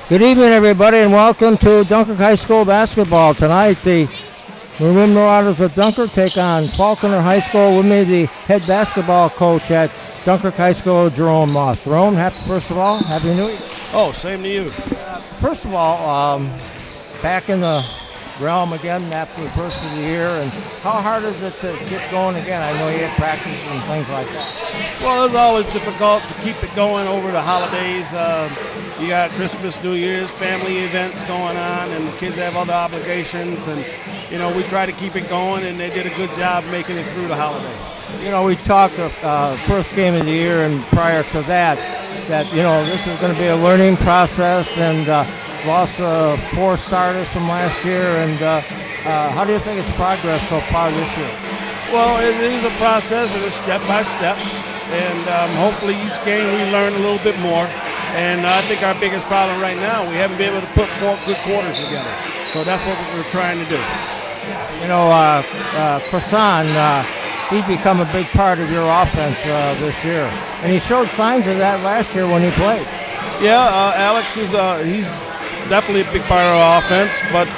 Good evening, everybody, and welcome to Dunkirk High School basketball. Tonight, the Maroon Marauders of Dunkirk take on Falconer High School. With me, the head basketball coach at Dunkirk High School, Jerome Moss. Jerome, first of all, Happy New Year. Oh, same to you. First of all, back in the realm again after the first of the year, and how hard is it to get going again? I know you had practice and things like that. Well, it's always difficult to keep it going over the holidays. You got Christmas, New Year's, family events going on, and the kids have other obligations. And, we try to keep it going, and they did a good job making it through the holiday. We talked first game of the year and prior to that, this is going to be a learning process, and lost 4 starters from last year. And how do you think it's progress so far this year? Well, it is a process. It is step by step. And hopefully each game we learn a little bit more. And I think our biggest problem right now, we haven't been able to put 4 good quarters together. So that's what we're trying to do. Croissant, he's become a big part of your offense this year. And he showed signs of that last year when he played. Yeah, Alex is he's definitely a big part of our offense, but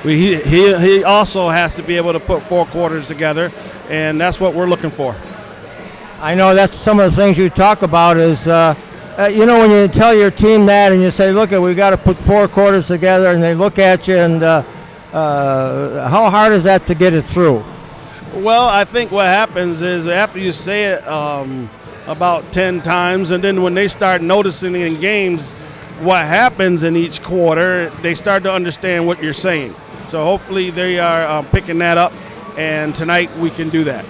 he also has to be able to put 4 quarters together, and that's what we're looking for. I know that's some of the things you talk about is, when you tell your team that and you say, look, we got to put 4 quarters together, and they look at you, and how hard is that to get it through? Well, I think what happens is after you say it about 10 times, and then when they start noticing in games what happens in each quarter, they start to understand what you're saying. So hopefully they are picking that up, and tonight we can do that.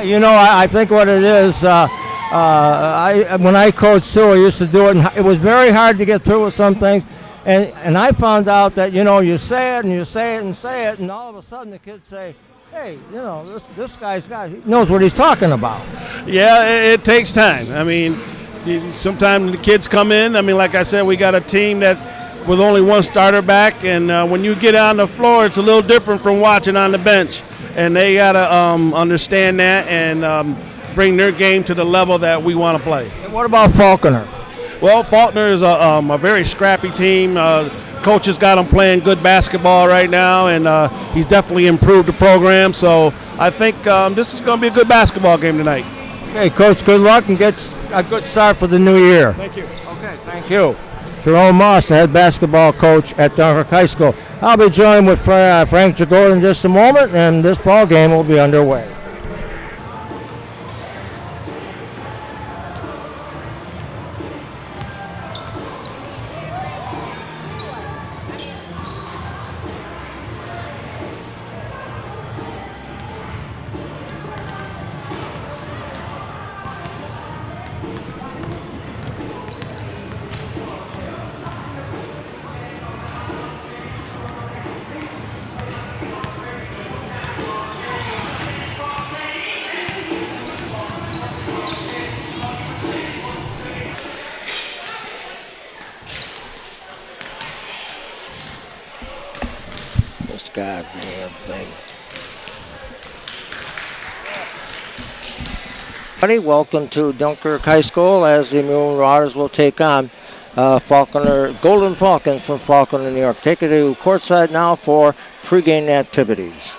Yeah, I think what it is, when I coached too, I used to do it, and it was very hard to get through with some things. And I found out that, you say it and you say it and say it, and all of a sudden the kids say, hey, this guy's he knows what he's talking about. Yeah, it takes time. I mean, sometimes the kids come in. I mean, like I said, we got a team that with only 1 starter back, and when you get on the floor, it's a little different from watching on the bench. And they got to understand that and bring their game to the level that we want to play. And what about Falconer? Well, Falconer is a very scrappy team. Coach has got them playing good basketball right now, and he's definitely improved the program. So I think this is going to be a good basketball game tonight. Okay, Coach, good luck and get a good start for the new year. Thank you. Okay, thank you. Jerome Moss, the head basketball coach at Dunkirk High School. I'll be joined with Frank Jagor in just a moment, and this ball game will be underway. Goddamn thing. Welcome to Dunkirk High School as the Maroon Marauders will take on Falconer, Golden Falcons from Falconer, New York. Take it to courtside now for pregame activities.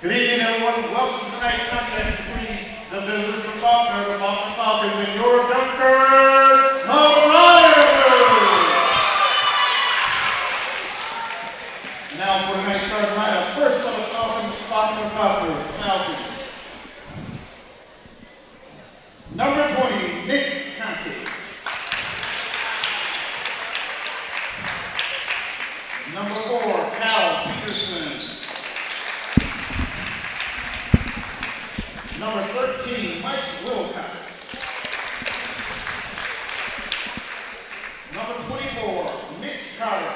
Good evening, everyone. Welcome to tonight's contest between the visitors from Falconer, the Falconer Falcons, and your Dunkirk Marauders. Now for tonight's starting lineup. First for the Falconer Falcons. Number 20, Nick Conte. Number 4, Cal Peterson. Number 13, Mike Wilcox. Number 24, Mitch Carter.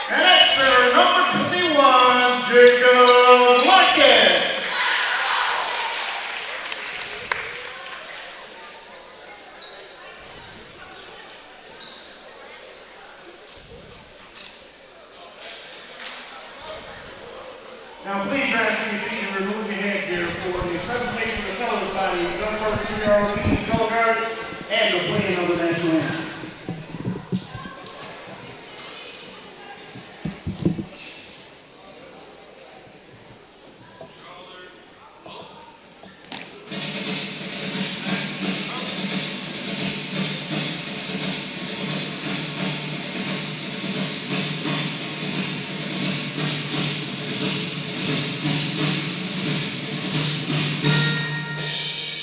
And that's center number 21, Jacob Larkin. Now please rise to your feet and remove your headgear for the presentation of the colors by the Dunkirk ROTC Color Guard and the playing of the national anthem.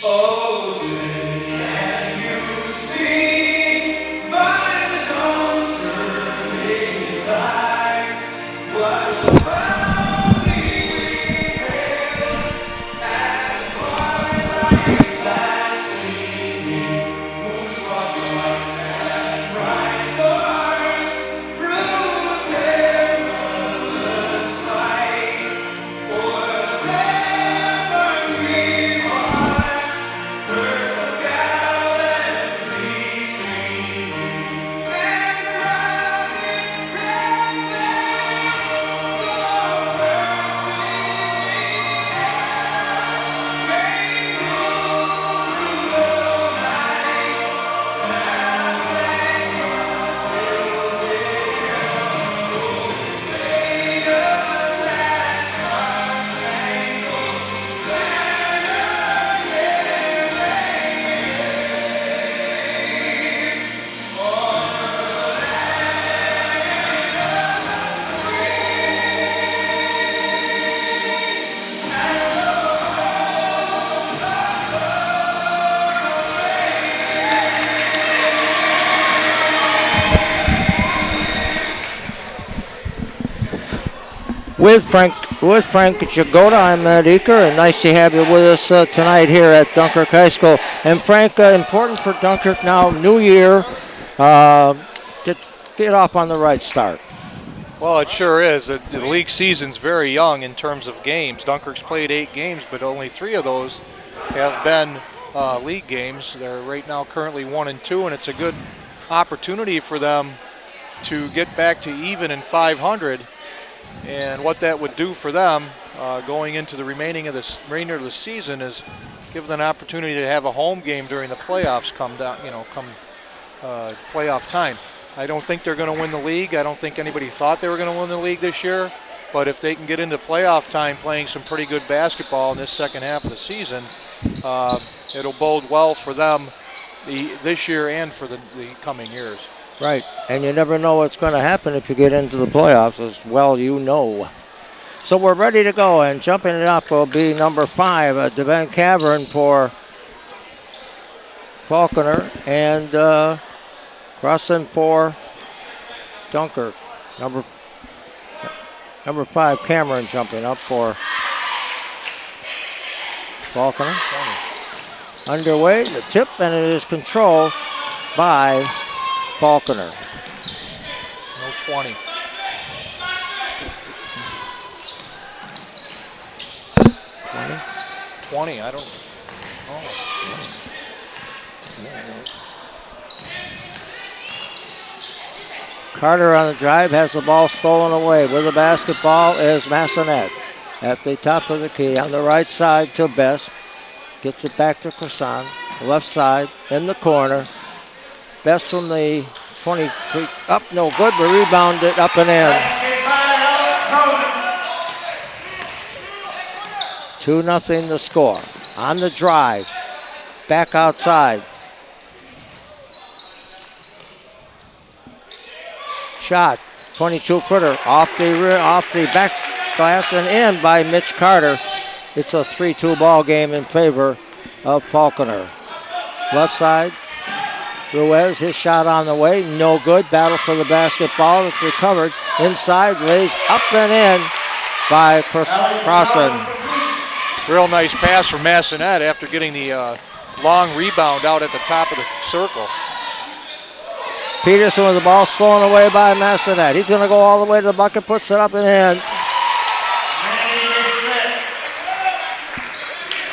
Oh, say can you see by the dawn's early light what a family we hailed at twilight's last gleaming, whose walks light and bright stars through the perilous night o'er the ramparts we watched. Birds of gallantry singing, and the rocket's red bell bursting in the air, rang through the night, and was still there. Oh, say does that star-spangled banner yet With Frank Jagoda, I'm Ed Eaker, and nice to have you with us tonight here at Dunkirk High School. And Frank, important for Dunkirk now, new year, to get off on the right start. Well, it sure is. The league season's very young in terms of games. Dunkirk's played 8 games, but only 3 of those have been league games. They're right now currently 1-2, and it's a good opportunity for them to get back to even in 500. And what that would do for them going into the remainder of the season is give them an opportunity to have a home game during the playoffs come playoff time. I don't think they're going to win the league. I don't think anybody thought they were going to win the league this year. But if they can get into playoff time playing some pretty good basketball in this second half of the season, it'll bode well for them this year and for the coming years. Right, and you never know what's going to happen if you get into the playoffs, as well you know. So we're ready to go, and jumping it up will be number 5, DeVen Cavern for Falconer, and crossing for Dunkirk. Number 5, Cameron jumping up for Falconer. 20. Underway, the tip, and it is controlled by Falconer. No 20. 20, I don't. Oh. Carter on the drive has the ball stolen away. With the basketball is Massonet at the top of the key on the right side to Best. Gets it back to Croissant. Left side in the corner. Best from the 20 feet up, no good, but rebounded up and in. 2-0 the score. On the drive, back outside. Shot, 22-footer off the back glass and in by Mitch Carter. It's a 3-2 ball game in favor of Falconer. Left side, Ruiz, his shot on the way, no good. Battle for the basketball. It's recovered inside, lays up and in by Crossan. Real nice pass from Massonet after getting the long rebound out at the top of the circle. Peterson with the ball stolen away by Massonet. He's going to go all the way to the bucket, puts it up and in.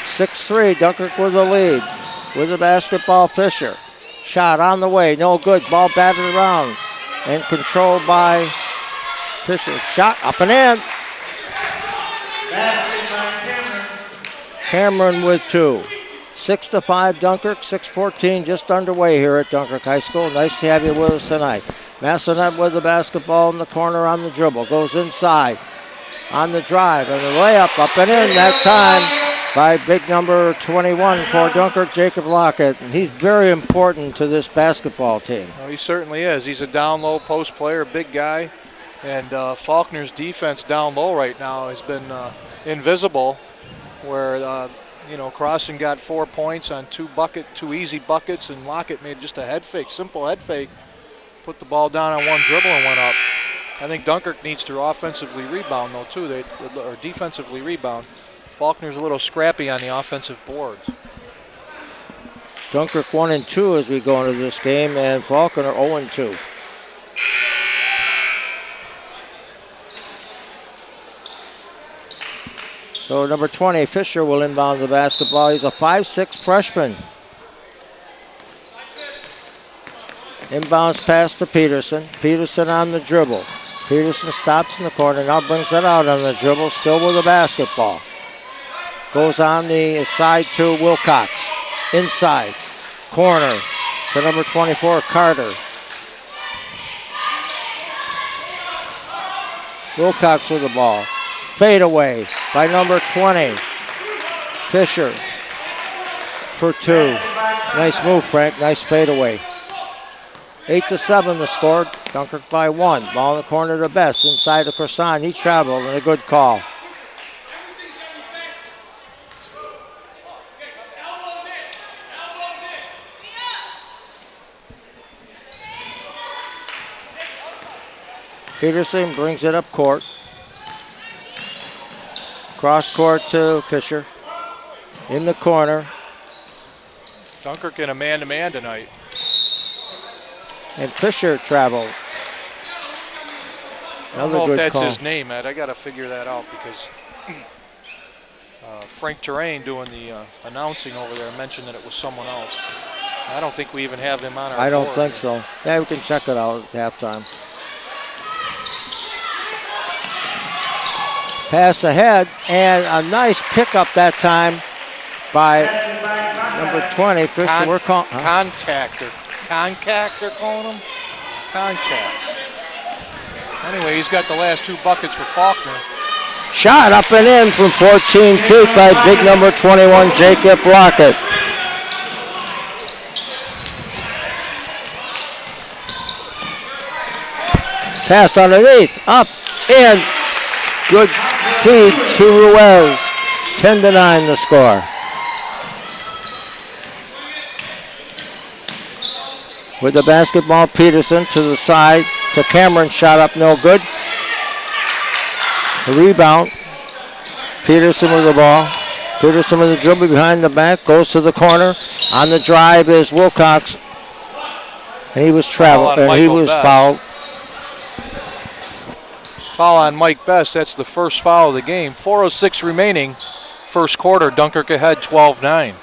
6-3, Dunkirk with the lead. With the basketball, Fisher. Shot on the way, no good. Ball batted around and controlled by Fisher. Shot up and in. Basket by Cameron. Cameron with 2. 6-5 Dunkirk, 6:14 just underway here at Dunkirk High School. Nice to have you with us tonight. Massonet with the basketball in the corner on the dribble. Goes inside on the drive and the layup up and in that time by big number 21 for Dunkirk, Jacob Lockett. And he's very important to this basketball team. Well, he certainly is. He's a down low post player, big guy. And Falconer's defense down low right now has been invisible, where Crossan got 4 points on 2 easy buckets, and Lockett made just a head fake, simple head fake, put the ball down on one dribble and went up. I think Dunkirk needs to offensively rebound though too, or defensively rebound. Faulkner's a little scrappy on the offensive boards. Dunkirk 1-2 as we go into this game, and Falconer 0-2. So number 20, Fisher, will inbound the basketball. He's a 5'6" freshman. Inbounds pass to Peterson. Peterson on the dribble. Peterson stops in the corner, now brings it out on the dribble, still with the basketball. Goes on the side to Wilcox. Inside. Corner to number 24, Carter. Wilcox with the ball. Fade away by number 20. Fisher for 2. Nice move, Frank. Nice fade away. 8-7 the score. Dunkirk by 1. Ball in the corner to Best. Inside to Croissant. He traveled and a good call. Peterson brings it up court. Cross court to Fisher. In the corner. Dunkirk in a man-to-man tonight. And Fisher traveled. I don't know Another if good that's call. his name, Ed. I got to figure that out because Frank Terrain doing the announcing over there mentioned that it was someone else. I don't think we even have him on our I don't board. think so. Yeah, we can check it out at halftime. Pass ahead, and a nice pickup that time by number 20. Fisher, we're calling Contact, they're calling him? Contact. Anyway, he's got the last 2 buckets for Faulkner. Shot up and in from 14 feet by big number 21, Jacob Lockett. Pass underneath, up, in. Good feed to Ruiz. 10-9 the score. With the basketball, Peterson to the side to Cameron. Shot up, no good. A rebound. Peterson with the ball. Peterson with the dribble behind the back. Goes to the corner. On the drive is Wilcox. And he was traveled. And he was fouled. Foul on Mike Best. That's the first foul of the game. 4:06 remaining. First quarter. Dunkirk ahead 12-9.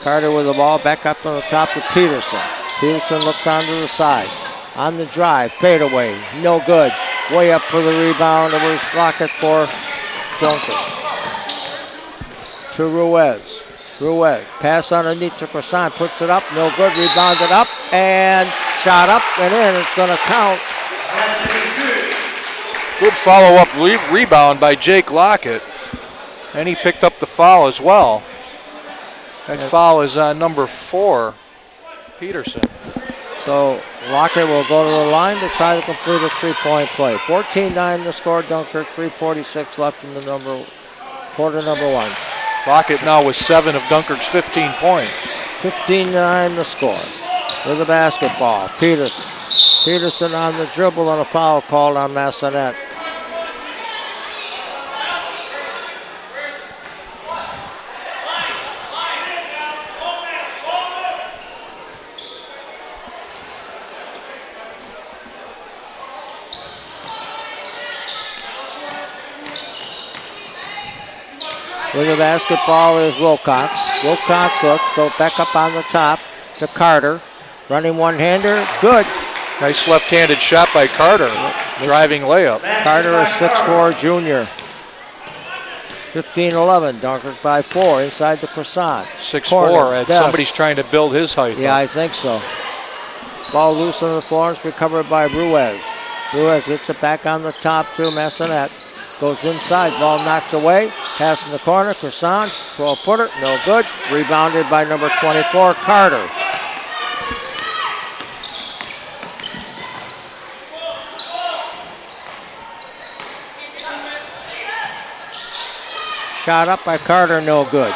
Carter with the ball. Back up on the top to Peterson. Peterson looks onto the side. On the drive. Fade away. No good. Way up for the rebound. It was Lockett for Dunkirk. To Ruiz. Ruiz, pass underneath to Croissant, puts it up, no good, rebounded up, and shot up and in, it's going to count. Good follow-up rebound by Jake Lockett, and he picked up the foul as well. That foul is on number 4, Peterson. So Lockett will go to the line to try to complete a 3-point play. 14-9 the score, Dunkirk, 3:46 left in the quarter number 1. Lockett now with 7 of Dunkirk's 15 points. 15-9 the score. With the basketball, Peterson. Peterson on the dribble and a foul called on Massonet. With the basketball is Wilcox. Wilcox looks, go back up on the top to Carter. Running one-hander, good. Nice left-handed shot by Carter. Driving layup. Carter, a 6'4" junior. 15-11, Dunkirk by 4 inside the croissant. 6'4", and somebody's trying to build his height. Yeah, I think so. Ball loose on the floor, it's recovered by Ruiz. Ruiz gets it back on the top to Massonet. Goes inside, ball knocked away. Pass in the corner, Croissant, 12-footer, no good. Rebounded by number 24, Carter. Shot up by Carter, no good.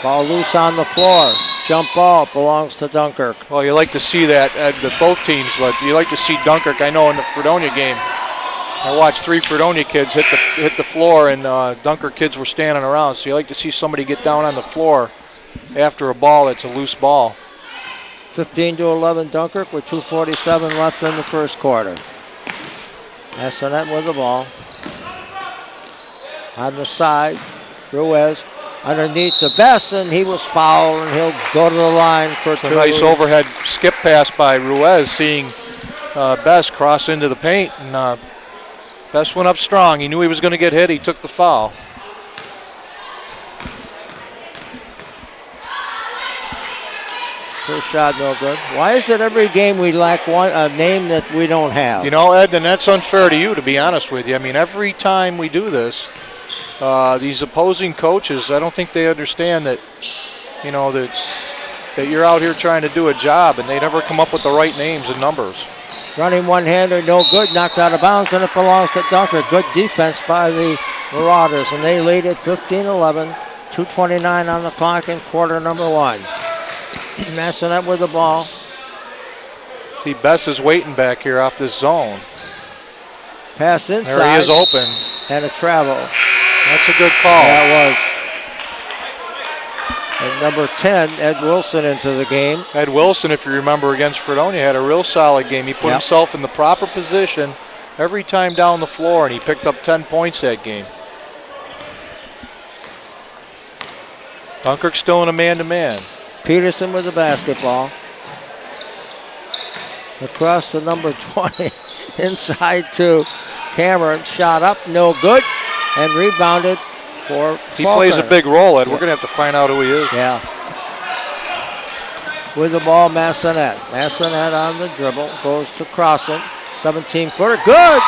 Ball loose on the floor. Jump ball belongs to Dunkirk. Well, you like to see that with both teams, but you like to see Dunkirk. I know in the Fredonia game, I watched 3 Fredonia kids hit the floor, and Dunkirk kids were standing around. So you like to see somebody get down on the floor after a ball that's a loose ball. 15-11 Dunkirk with 2:47 left in the first quarter. Massonet with the ball. On the side, Ruiz underneath to Bess, and he was fouled, and he'll go to the line for 2. A nice overhead skip pass by Ruiz, seeing Bess cross into the paint, and Bess went up strong. He knew he was going to get hit. He took the foul. First shot, no good. Why is it every game we lack a name that we don't have? You know, Ed, and that's unfair to you, to be honest with you. I mean, every time we do this, these opposing coaches, I don't think they understand that, you know, that you're out here trying to do a job, and they never come up with the right names and numbers. Running one-hander, no good, knocked out of bounds, and it belongs to Dunkirk. Good defense by the Marauders, and they lead at 15-11, 2:29 on the clock in quarter number 1. Massonet with the ball. See, Bess is waiting back here off this zone. Pass inside. There he is open. And a travel. That's a good call. That was. And number 10, Ed Wilson, into the game. Ed Wilson, if you remember, against Fredonia, had a real solid game. He put himself in the proper position every time down the floor, and he picked up 10 points that game. Dunkirk still in a man-to-man. Peterson with the basketball. Across to number 20. Inside to Cameron. Shot up, no good. And rebounded for He Falconer. plays a big role, Ed. We're going to have to find out who he is. Yeah. With the ball, Massonet. Massonet on the dribble. Goes to Crossan. 17-footer. Good!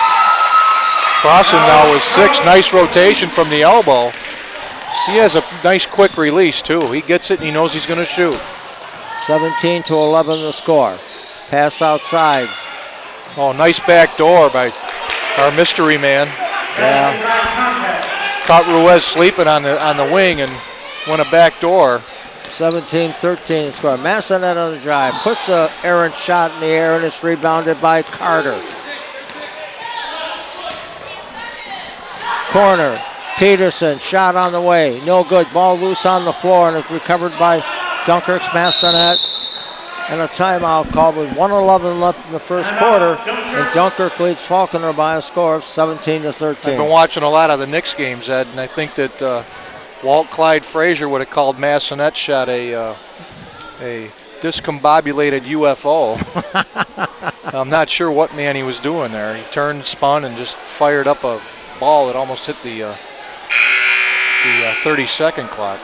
Crossan now with 6. Nice rotation from the elbow. He has a nice quick release, too. He gets it and he knows he's going to shoot. 17-11 the score. Pass outside. Oh, nice back door by our mystery man. Yeah. Caught Ruiz sleeping on the wing and went a back door. 17-13 the score. Massonet on the drive. Puts a errant shot in the air, and it's rebounded by Carter. Corner. Peterson, shot on the way, no good. Ball loose on the floor, and it's recovered by Dunkirk's Massonet. And a timeout called with 1:11 left in the first quarter, and Dunkirk leads Falconer by a score of 17-13. I've been watching a lot of the Knicks games, Ed, and I think that Walt Clyde Frazier would have called Massonet's shot a discombobulated UFO. I'm not sure what man he was doing there. He turned, spun, and just fired up a ball that almost hit the 30-second clock.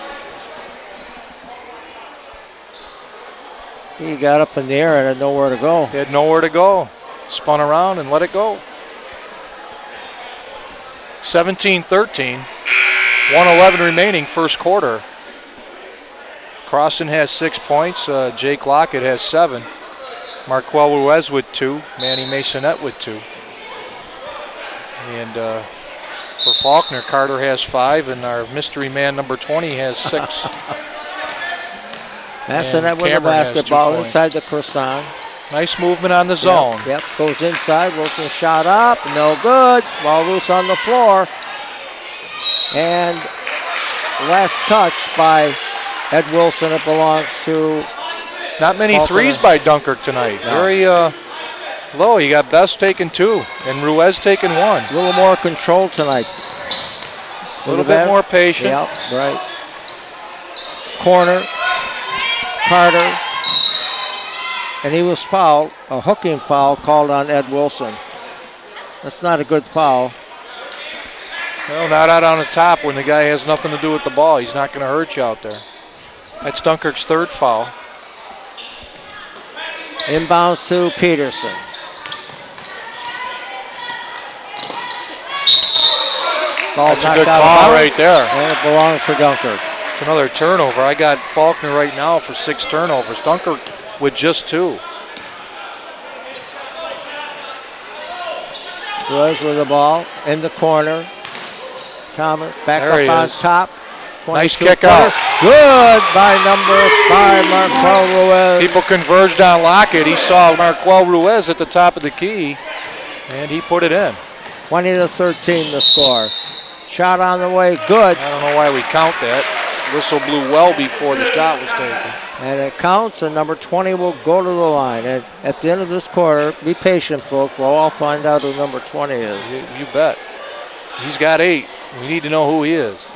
He got up in the air and had nowhere to go. He had nowhere to go. Spun around and let it go. 17-13. 1:11 remaining first quarter. Crossan has 6 points. Jake Lockett has 7. Marquel Ruiz with 2. Manny Massonet with 2. And for Falconer, Carter has 5, and our mystery man number 20 has 6. Massonet with the basketball inside the croissant. Nice movement on the zone. Yep, goes inside. Wilson shot up, no good. Ball loose on the floor. And last touch by Ed Wilson. It belongs to Not many Falconer. threes by Dunkirk tonight. No. Very low. You got Best taking 2 and Ruiz taking 1. A little more control tonight. A little bit more patient. Yep, right. Corner, Carter, and he was fouled, a hooking foul called on Ed Wilson. That's not a good foul. Well, not out on the top when the guy has nothing to do with the ball. He's not going to hurt you out there. That's Dunkirk's third foul. Inbounds to Peterson. Ball That's a knocked good out of call bounds, right there. and it belongs for Dunkirk. It's another turnover. I got Falconer right now for 6 turnovers. Dunkirk with just 2. Ruiz with the ball in the corner. Thomas back There he up on is. top. Nice 22 kick footer. out. Good by number 5, Marquel Ruiz. People converged on Lockett. He saw Marquel Ruiz at the top of the key, and he put it in. 20-13 the score. Shot on the way, good. I don't know why we count that. Whistle blew well before the shot was taken. And it counts, and number 20 will go to the line. And at the end of this quarter, be patient, folks. We'll all find out who number 20 is. You bet. He's got 8. We need to know who he is.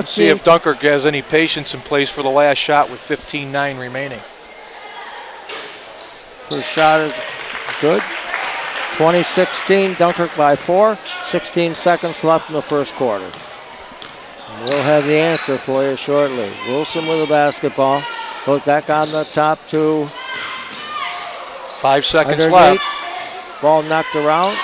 See if Dunkirk has any patience in place for the last shot with 15-9 remaining. First shot is good. 20-16, Dunkirk by 4. 16 seconds left in the first quarter. We'll have the answer for you shortly. Wilson with the basketball. Goes back on the top to 5 seconds underneath. left. Ball knocked around.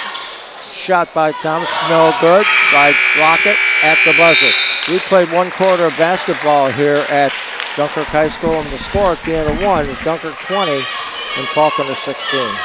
Shot by Thomas. No good by Lockett at the buzzer. We played 1 quarter of basketball here at Dunkirk High School, and the score at the end of 1 is Dunkirk 20 and Falconer 16.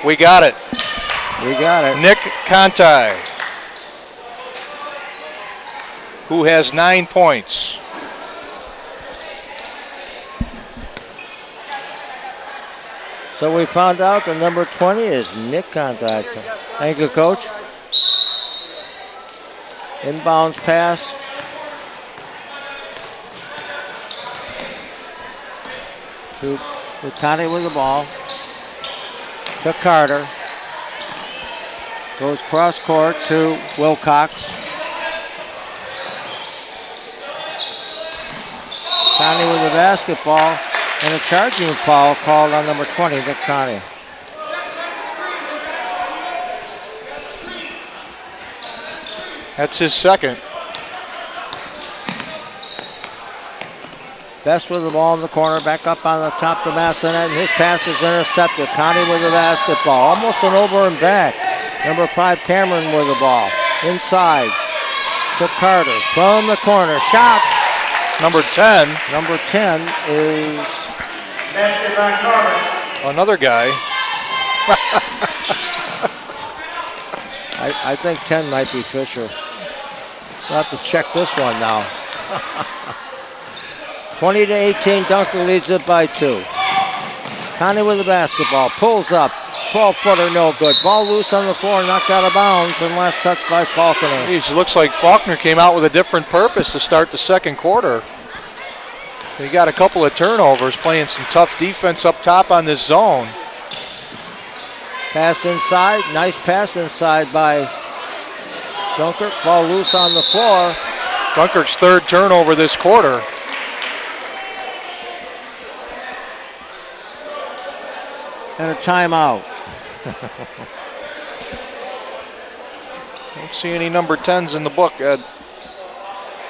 We got it. We got it. Nick Conti, who has 9 points. So we found out the number 20 is Nick Conti. Thank you, Coach. Inbounds pass. With Conti with the ball. To Carter. Goes cross court to Wilcox. Conti with the basketball. And a charging foul called on number 20, Nick Conti. That's his second. Best with the ball in the corner, back up on the top to Massonet, and his pass is intercepted. Conti with the basketball, almost an over and back. Number 5, Cameron with the ball. Inside to Carter from the corner. Shot. Number 10. Number 10 is Basket by Carter. Another guy. I think 10 might be Fisher. We'll have to check this one now. 20-18, Dunkirk leads it by 2. Conti with the basketball, pulls up, 12-footer, no good. Ball loose on the floor, knocked out of bounds, and last touch by Falconer. It looks like Faulkner came out with a different purpose to start the second quarter. He got a couple of turnovers, playing some tough defense up top on this zone. Pass inside, nice pass inside by Dunkirk. Ball loose on the floor. Dunkirk's third turnover this quarter. and a timeout. Don't see any number 10s in the book, Ed.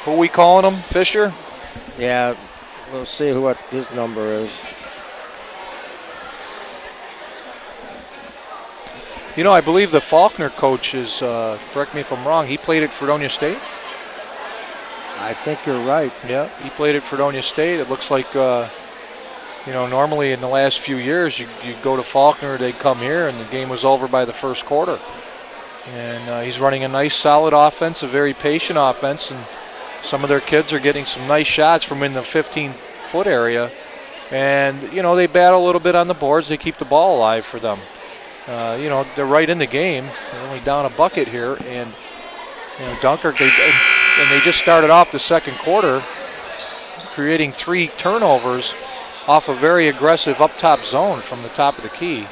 Who we calling him? Fisher? Yeah, we'll see what his number is. You know, I believe the Falconer coach is, correct me if I'm wrong, he played at Fredonia State? I think you're right. Yeah, he played at Fredonia State. It looks like, normally in the last few years, you go to Falconer, they'd come here, and the game was over by the first quarter. And he's running a nice, solid offense, a very patient offense, and some of their kids are getting some nice shots from in the 15-foot area. And, they battle a little bit on the boards. They keep the ball alive for them. They're right in the game. They're only down a bucket here. And, Dunkirk, they just started off the second quarter creating 3 turnovers off a very aggressive up-top zone from the top of the key.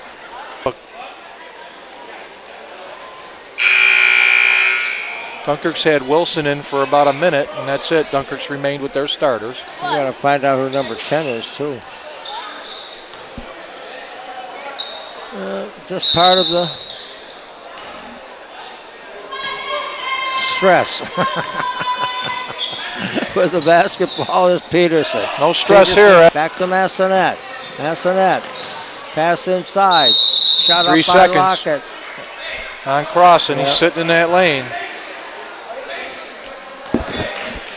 Dunkirk's had Wilson in for about a minute, and that's it. Dunkirk's remained with their starters. We got to find out who number 10 is, too. Just part of the stress. With the basketball is Peterson. No stress Peterson here. Back to Massonet. Massonet. Pass inside. Shot 3 up by seconds. Lockett. On crossing, Yeah. he's sitting in that lane.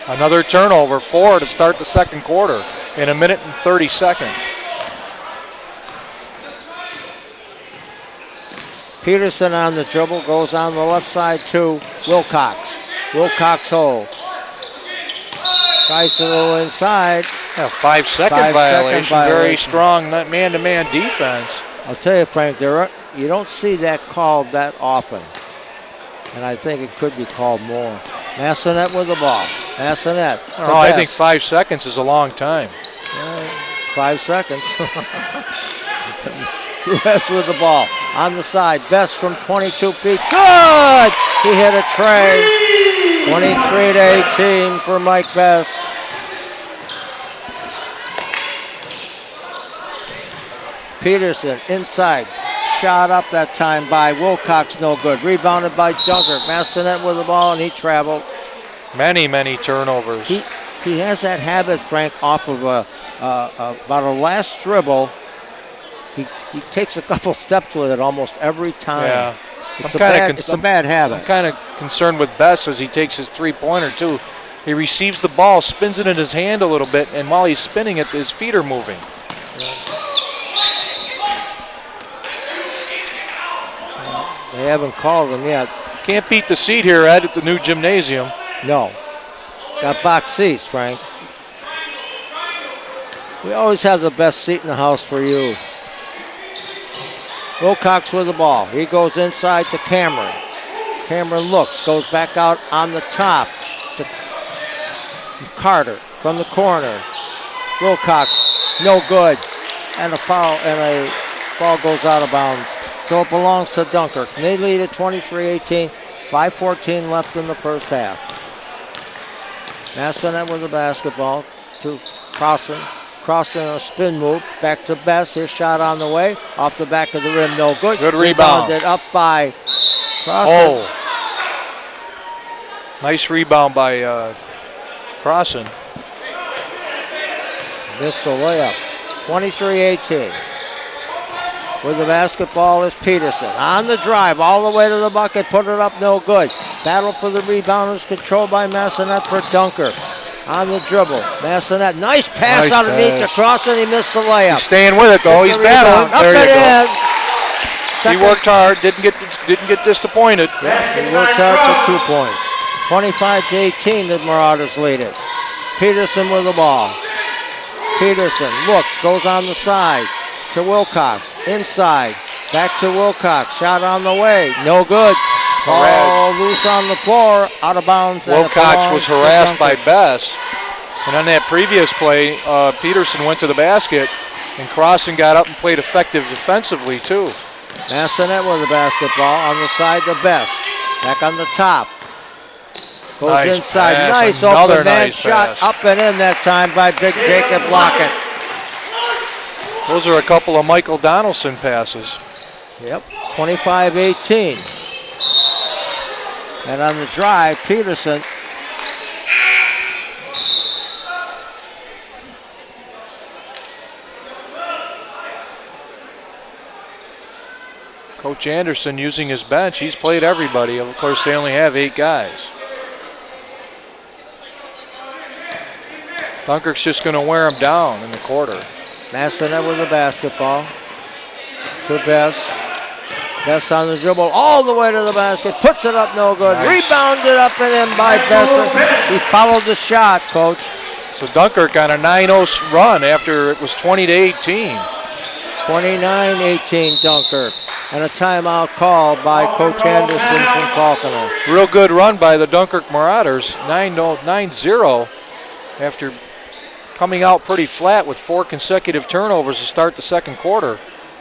Another turnover, 4 to start the second quarter in 1 minute and 30 seconds. Peterson on the dribble, goes on the left side to Wilcox. Wilcox hole. Tries to go inside. Yeah, 5-second 5-second violation. Very violation. strong man-to-man defense. I'll tell you, Frank, you don't see that called that often. And I think it could be called more. Massonet with the ball. Massonet. I think 5 seconds is a long time. It's 5 seconds. West with the ball. On the side. Best from 22 feet. Good! He hit a tray. 23-18 for Mike Best. Peterson inside. Shot up that time by Wilcox, no good. Rebounded by Dunkirk. Massonet with the ball, and he traveled. Many turnovers. He has that habit, Frank, off of about a last dribble. He takes a couple steps with it almost every time. Yeah. It's a bad habit. I'm kind of concerned with Bess as he takes his three-pointer, too. He receives the ball, spins it in his hand a little bit, and while he's spinning it, his feet are moving. They haven't called him yet. Can't beat the seat here, Ed, at the new gymnasium. No. Got box seats, Frank. We always have the best seat in the house for you. Wilcox with the ball. He goes inside to Cameron. Cameron looks, goes back out on the top to Carter from the corner. Wilcox, no good. And a foul, and a ball goes out of bounds. So it belongs to Dunkirk. They lead at 23-18. 5:14 left in the first half. Massonet with the basketball to Crossan. Crossan a spin move. Back to Best. His shot on the way. Off the back of the rim. No good. Good rebound. Rebounded up by Crossan. Nice rebound by Crossan. Missed the layup. 23-18. With the basketball is Peterson. On the drive, all the way to the bucket, put it up, no good. Battle for the rebound is controlled by Massonet for Dunkirk. On the dribble, Massonet, nice pass underneath the cross, and he missed the layup. He's staying with it though. He's battling. Up There and you go. in. He worked hard. Didn't get disappointed. He worked hard for 2 points. 25-18, the Marauders lead it. Peterson with the ball. Peterson looks, goes on the side to Wilcox. Inside, back to Wilcox. Shot on the way, no good. Ball loose on the floor, out of bounds. Wilcox was harassed by Bess. And on that previous play, Peterson went to the basket, and Crossan got up and played effective defensively, too. Massonet with the basketball on the side to Best. Back on the top. Goes Nice inside. pass. Nice Another open man nice shot pass. up and in that time by Big Jacob Lockett. Those are a couple of Michael Donaldson passes. Yep, 25-18. And on the drive, Peterson. Coach Anderson using his bench. He's played everybody. Of course, they only have 8 guys. Dunkirk's just going to wear him down in the quarter. Massonet with the basketball. To Bess. Bess on the dribble all the way to the basket. Puts it up, no good. Nice. Rebounded up and in by Besser. He followed the shot, Coach. So Dunkirk on a 9-0 run after it was 20-18. 29-18 Dunkirk. And a timeout called by Coach Anderson from Falconer. Real good run by the Dunkirk Marauders. 9-0 after coming out pretty flat with 4 consecutive turnovers to start the second quarter.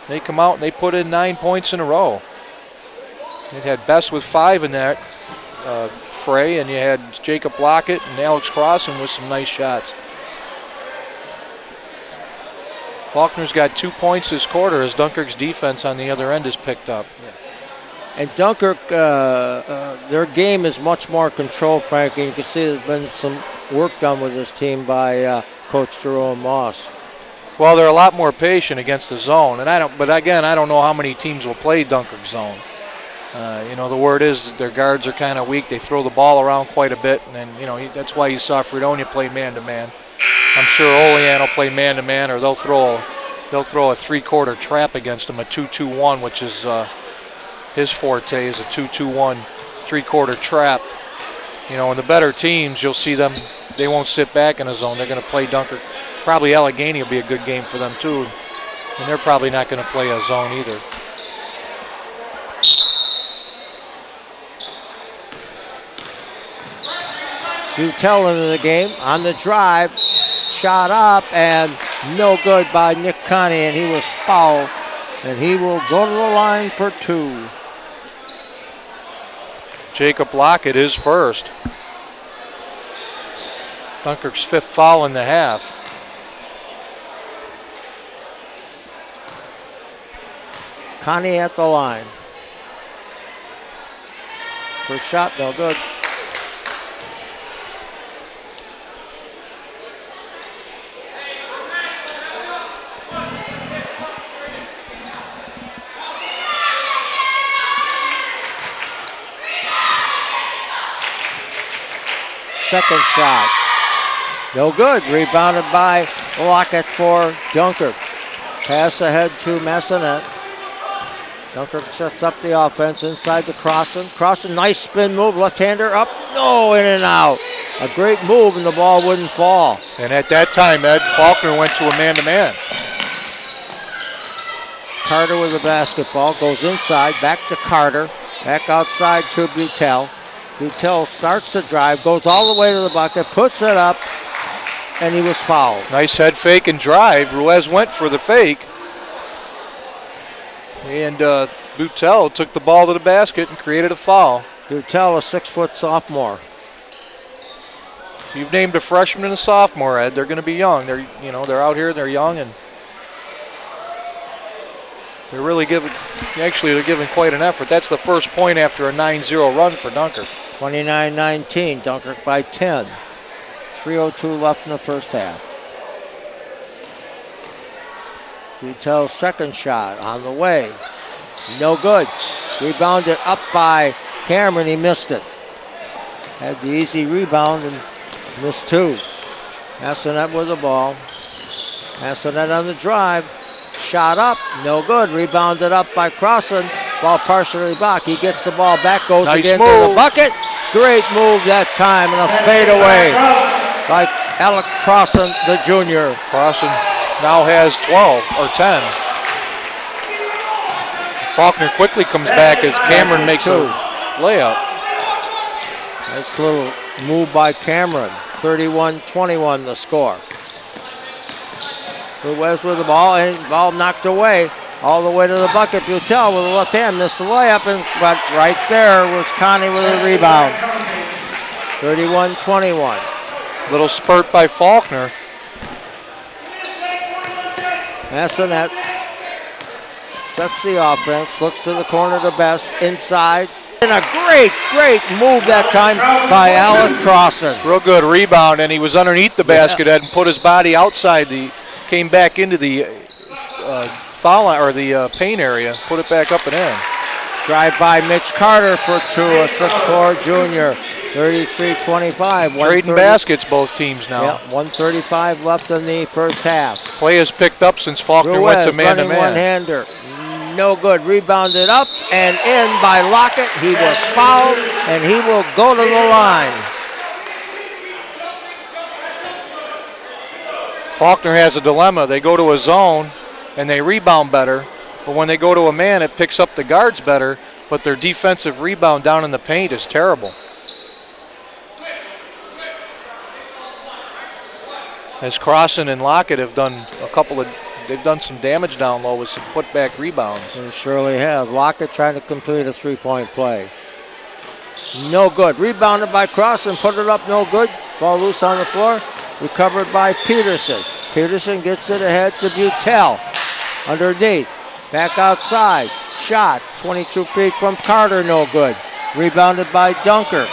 They come out and they put in 9 points in a row. It had Bess with 5 in that fray, and you had Jacob Lockett and Alex Crossan with some nice shots. Faulkner's got 2 points this quarter as Dunkirk's defense on the other end is picked up. And Dunkirk, their game is much more controlled, Frankie. You can see there's been some work done with this team by Coach Jerome Moss. Well, they're a lot more patient against the zone, and I don't know how many teams will play Dunkirk zone. The word is that their guards are kind of weak. They throw the ball around quite a bit, and then, that's why you saw Fredonia play man-to-man. I'm sure Olean will play man-to-man, or they'll throw a three-quarter trap against him, a 2-2-1, which is his forte, is a 2-2-1 three-quarter trap. And the better teams, you'll see them, they won't sit back in a zone. They're going to play Dunkirk. Probably Allegheny will be a good game for them too, and they're probably not going to play a zone either. Butel into the game on the drive, shot up and no good by Nick Connie, and he was fouled, and he will go to the line for 2. Jacob Lockett is first. Dunkirk's 5th foul in the half. Connie at the line. First shot, no good. Second shot, no good. Rebounded by Lockett for Dunkirk. Pass ahead to Massonet. Dunkirk sets up the offense inside to Crossan. Crossan, nice spin move, left-hander up, no, in and out. A great move, and the ball wouldn't fall. And at that time, Ed, Faulkner went to a man-to-man. Carter with the basketball, goes inside, back to Carter, back outside to Butel. Butel starts the drive, goes all the way to the bucket, puts it up, and he was fouled. Nice head fake and drive. Ruiz went for the fake. And Butel took the ball to the basket and created a foul. Butel, a 6-foot sophomore. So you've named a freshman and a sophomore, Ed. They're going to be young. They're out here. They're young, and they're really giving quite an effort. That's the first point after a 9-0 run for Dunkirk. 29-19, Dunkirk by 10. 3:02 left in the first half. Butel's second shot on the way. No good. Rebounded up by Cameron. He missed it. Had the easy rebound and missed 2. Massonet with the ball. Massonet on the drive. Shot up. No good. Rebounded up by Crossan. Ball partially blocked. He gets the ball back. Goes Nice again move. to the bucket. Great move that time. And a fadeaway by Alec Crossan, the junior. Crossan now has 12 or 10. Faulkner quickly comes back as Cameron makes a layup. Nice little move by Cameron. 31-21 the score. Ruiz with the ball, and ball knocked away all the way to the bucket. Butel with the left hand missed the layup, but right there was Connie with a rebound. 31-21. Little spurt by Faulkner. Massonet sets the offense, looks to the corner to Best, inside. And a great move that time by Alec Crossan. Real good rebound, and he was underneath the basket and put his body outside came back into the foul line, or the paint area, put it back up and in. Drive by Mitch Carter for two, a 6'4 junior. 33-25. Trading baskets, both teams now. Yep, 1:35 left in the first half. Play has picked up since Falconer went to running man-to-man. one-hander. No good. Rebounded up and in by Lockett. He was fouled, and he will go to the line. Falconer has a dilemma. They go to a zone, and they rebound better. But when they go to a man, it picks up the guards better. But their defensive rebound down in the paint is terrible. As Crossan and Lockett have done they've done some damage down low with some putback rebounds. They surely have. Lockett trying to complete a three-point play. No good. Rebounded by Crossan, put it up, no good. Ball loose on the floor. Recovered by Peterson. Peterson gets it ahead to Butel. Underneath. Back outside. Shot. 22 feet from Carter, no good. Rebounded by Dunkirk.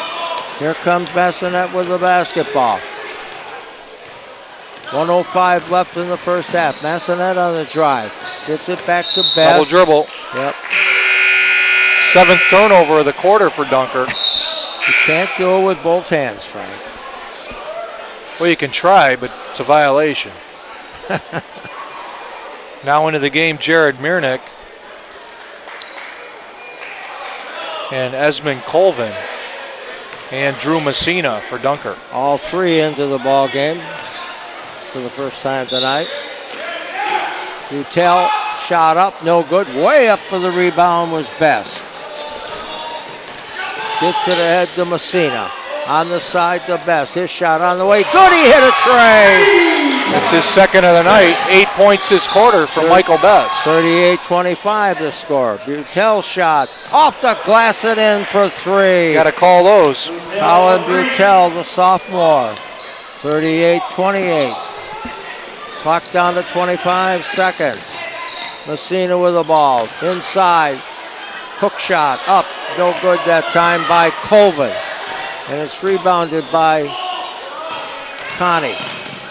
Here comes Massonet with the basketball. 1:05 left in the first half. Massonet on the drive. Gets it back to Best. Double dribble. Yep. 7th turnover of the quarter for Dunkirk. You can't do it with both hands, Frank. Well, you can try, but it's a violation. Now into the game, Jared Miernick and Esmond Colvin and Drew Messina for Dunkirk. All three into the ball game for the first time tonight. Butel shot up, no good. Way up for the rebound was Best. Gets it ahead to Messina. On the side to Best. His shot on the way. Good, he hit a tray. It's his second of the night. 8 points this quarter for Michael Best. 38-25 to score. Butel shot off the glass and in for three. Got to call those. Colin Butel, the sophomore. 38-28. Clock down to 25 seconds. Messina with the ball. Inside. Hook shot up. No good that time by Colvin. And it's rebounded by Connie.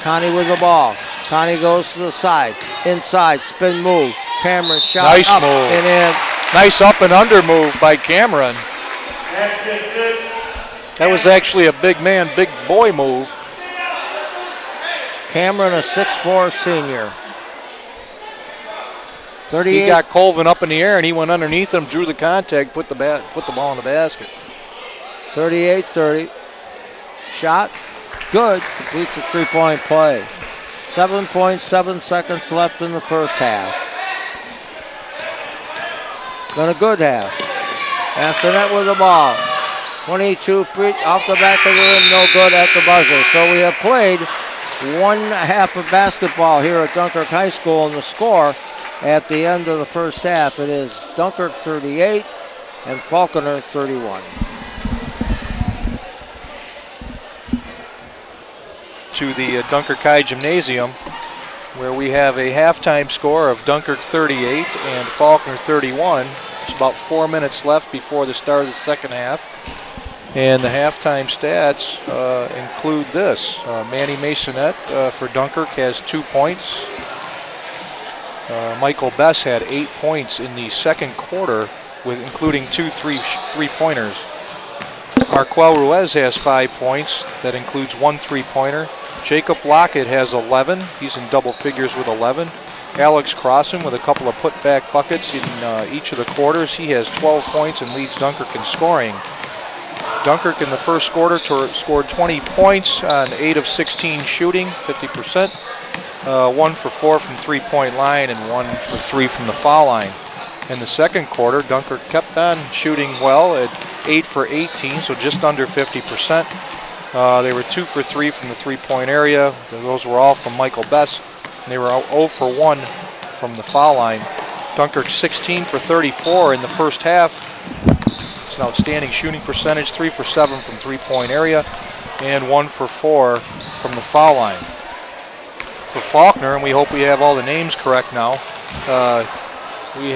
Connie with the ball. Connie goes to the side. Inside. Spin move. Cameron shot Nice up move. and in. Nice up and under move by Cameron. That was actually a big man, big boy move. Cameron, a 6'4 senior. 38. He got Colvin up in the air and he went underneath him, drew the contact, put the ball in the basket. 38-30. Shot. Good. Completes a three-point play. 7.7 seconds left in the first half. Been a good half. Massonet with the ball. 22 feet off the back of the rim. No good at the buzzer. So we have played one half of basketball here at Dunkirk High School, and the score at the end of the first half, it is Dunkirk 38 and Falconer 31. To the Dunkirk High Gymnasium, where we have a halftime score of Dunkirk 38 and Falconer 31. There's about 4 minutes left before the start of the second half. And the halftime stats include this. Manny Massonet for Dunkirk has 2 points. Michael Bess had 8 points in the second quarter, including 2 three-pointers. Marquel Ruiz has 5 points. That includes 1 three-pointer. Jacob Lockett has 11. He's in double figures with 11. Alex Crossan with a couple of putback buckets in each of the quarters. He has 12 points and leads Dunkirk in scoring. Dunkirk in the first quarter scored 20 points on 8 of 16 shooting, 50%. 1 for 4 from three-point line and 1 for 3 from the foul line. In the second quarter, Dunkirk kept on shooting well at 8 for 18, so just under 50%. They were 2 for 3 from the three-point area. Those were all from Michael Bess. And they were 0 for 1 from the foul line. Dunkirk 16 for 34 in the first half. It's an outstanding shooting percentage, 3 for 7 from three-point area and 1 for 4 from the foul line. for Falconer, and we hope we have all the names correct now. We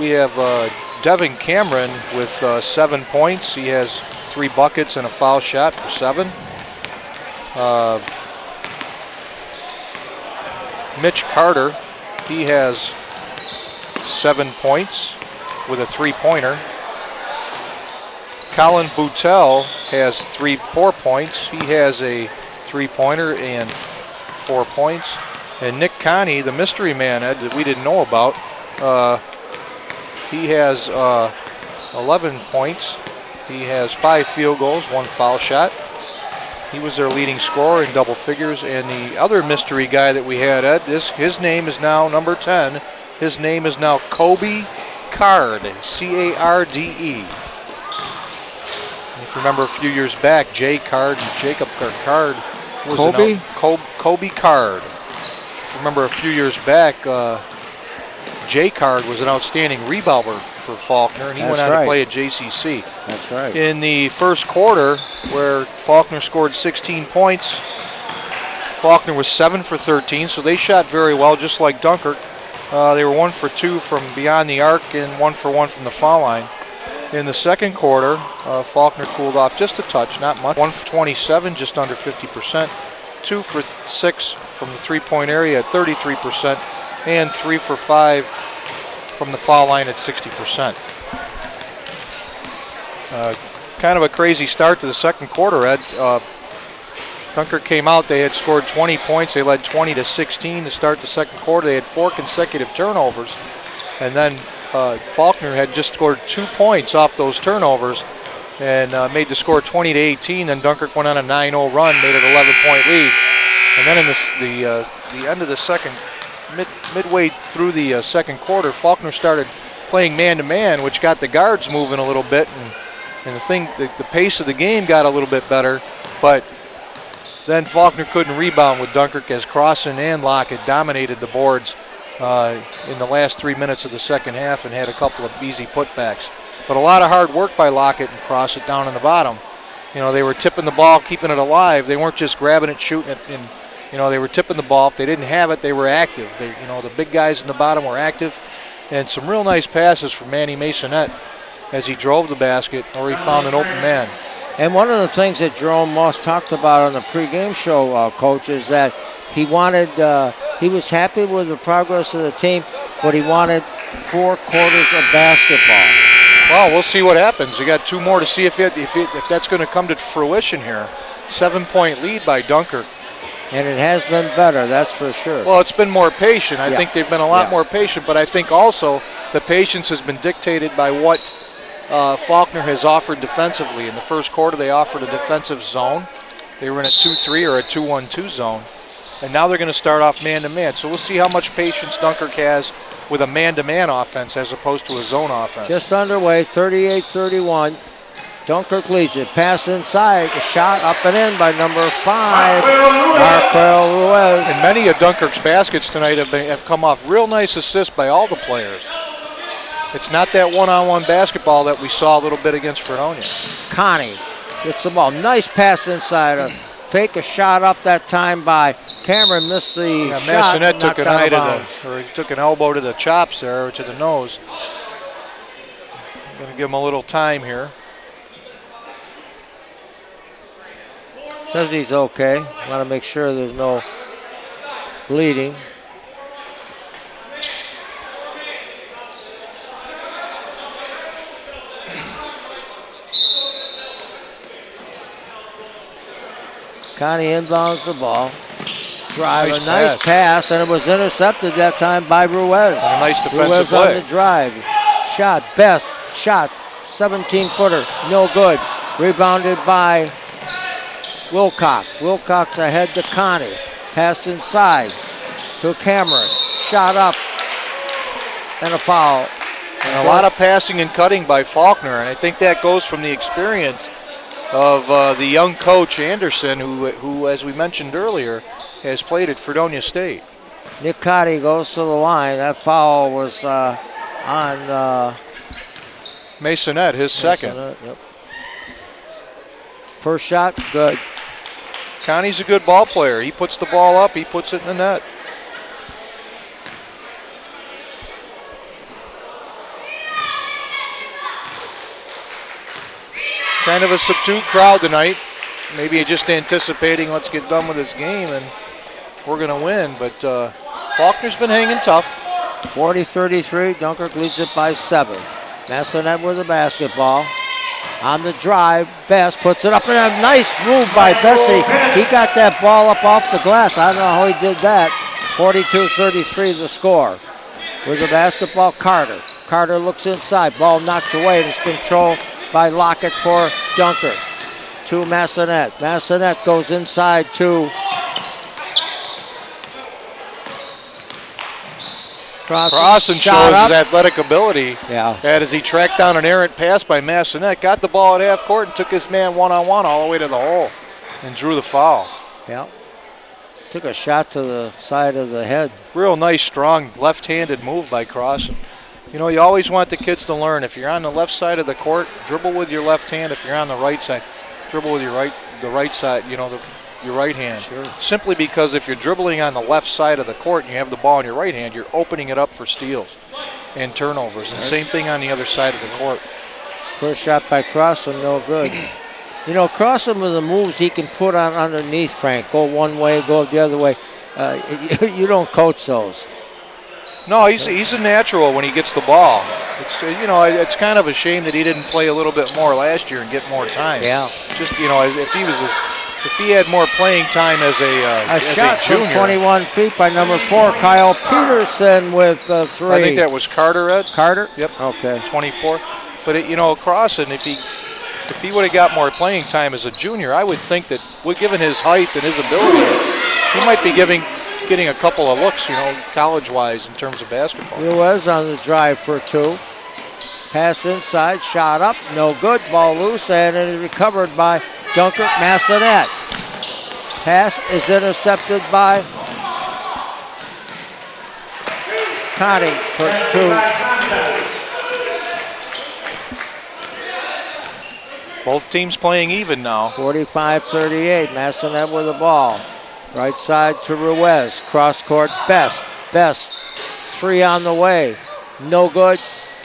have Devin Cameron with 7 points. He has 3 buckets and a foul shot for 7. Mitch Carter, he has 7 points with a 3-pointer. Colin Boutel has 4 points. He has a 3-pointer and 4 points. And Nick Connie, the mystery man, Ed, that we didn't know about, he has 11 points. He has 5 field goals, 1 foul shot. He was their leading scorer in double figures. And the other mystery guy that we had, Ed, his name is now number 10. His name is now Kobe Card, C-A-R-D-E. If you remember a few years back, Jay Card and Jacob Card was Kobe Card. If you remember a few years back, Jay Card was an outstanding rebounder for Falconer, and he went on to play at JCC. That's right. In the first quarter, where Falconer scored 16 points, Falconer was 7 for 13, so they shot very well, just like Dunkirk. They were 1 for 2 from beyond the arc and 1 for 1 from the foul line. In the second quarter, Falconer cooled off just a touch, not much. 1 for 27, just under 50%. 2 for 6 from the three-point area at 33%, and 3 for 5 from the foul line at 60%. Kind of a crazy start to the second quarter, Ed. Dunkirk came out, they had scored 20 points. They led 20-16 to start the second quarter. They had 4 consecutive turnovers. And then Falconer had just scored 2 points off those turnovers and made the score 20-18. Then Dunkirk went on a 9-0 run, made it an 11-point lead. And then in the end of the second, midway through the second quarter, Falconer started playing man-to-man, which got the guards moving a little bit. And the pace of the game got a little bit better. But then Falconer couldn't rebound with Dunkirk as Crossan and Lockett dominated the boards in the last 3 minutes of the second half and had a couple of easy putbacks. But a lot of hard work by Lockett and Crossan down in the bottom. You know, they were tipping the ball, keeping it alive. They weren't just grabbing it, shooting it. And, you know, they were tipping the ball. If they didn't have it, they were active. The big guys in the bottom were active. And some real nice passes from Manny Masonette as he drove the basket or he found an open man. And one of the things that Jerome Moss talked about on the pregame show, Coach, is that he was happy with the progress of the team, but he wanted 4 quarters of basketball. Well, we'll see what happens. You got 2 more to see if that's going to come to fruition here. 7-point lead by Dunkirk. And it has been better, that's for sure. Well, it's been more patient. I think they've been a lot more patient, but I think also the patience has been dictated by what Falconer has offered defensively. In the first quarter, they offered a defensive zone. They were in a 2-3 or a 2-1-2 zone. And now they're going to start off man-to-man. So we'll see how much patience Dunkirk has with a man-to-man offense as opposed to a zone offense. Just underway, 38-31. Dunkirk leads it. Pass inside. A shot up and in by number 5, Marquel Ruiz. And many of Dunkirk's baskets tonight have come off real nice assists by all the players. It's not that one-on-one basketball that we saw a little bit against Fredonia. Connie gets the ball. Nice pass inside. Fake a shot up that time by Cameron. Missed the shot. Masonette took an eye he took an elbow to the chops there, or to the nose. I'm going to give him a little time here. Says he's okay. Want to make sure there's no bleeding. Connie inbounds the ball. Drive, a nice pass, and it was intercepted that time by Ruiz. And a nice defensive Ruiz play. on the drive. Shot, best shot, 17-footer, no good. Rebounded by Wilcox. Wilcox ahead to Connie. Pass inside to Cameron. Shot up, and a foul. And a lot of passing and cutting by Falconer, and I think that goes from the experience of the young coach Anderson, who, as we mentioned earlier, has played at Fredonia State. Nick Cotty goes to the line. That foul was on Masonette, his second. Yep. First shot, good. Connie's a good ball player. He puts the ball up, he puts it in the net. Kind of a subdued crowd tonight. Maybe just anticipating, let's get done with this game and we're going to win. But Faulkner's been hanging tough. 40-33, Dunkirk leads it by 7. Massonet with the basketball. On the drive, Best puts it up, and a nice move by Bessie. He got that ball up off the glass. I don't know how he did that. 42-33 the score. With the basketball, Carter. Carter looks inside, ball knocked away, and it's controlled by Lockett for Dunkirk. To Massonet. Massonet goes inside to Crossan shows his athletic ability. Yeah. And as he tracked down an errant pass by Massonet, got the ball at half court and took his man one-on-one all the way to the hole and drew the foul. Yeah. Took a shot to the side of the head. Real nice, strong, left-handed move by Crossan. You know, you always want the kids to learn. If you're on the left side of the court, dribble with your left hand. If you're on the right side, dribble with the right side, your right hand. Sure. Simply because if you're dribbling on the left side of the court and you have the ball in your right hand, you're opening it up for steals and turnovers. And same thing on the other side of the court. First shot by Crossan, no good. You know, Crossan with the moves he can put on underneath, Frank. Go one way, go the other way. You don't coach those. No, he's a natural when he gets the ball. It's kind of a shame that he didn't play a little bit more last year and get more time. Yeah. Just if he had more playing time as A a shot junior. from 21 feet by number 4, Kyle Peterson with 3. I think that was Carter, Ed. Carter? Yep. Okay. 24. But Crossan, if he would have got more playing time as a junior, I would think that, given his height and his ability, he might be getting a couple of looks, college-wise in terms of basketball. Ruiz on the drive for 2. Pass inside, shot up, no good. Ball loose, and it is recovered by Dunkirk. Massonet. Pass is intercepted by Connie for 2. Both teams playing even now. 45-38, Massonet with the ball. Right side to Ruiz. Cross court, Best. Best, 3 on the way. No good.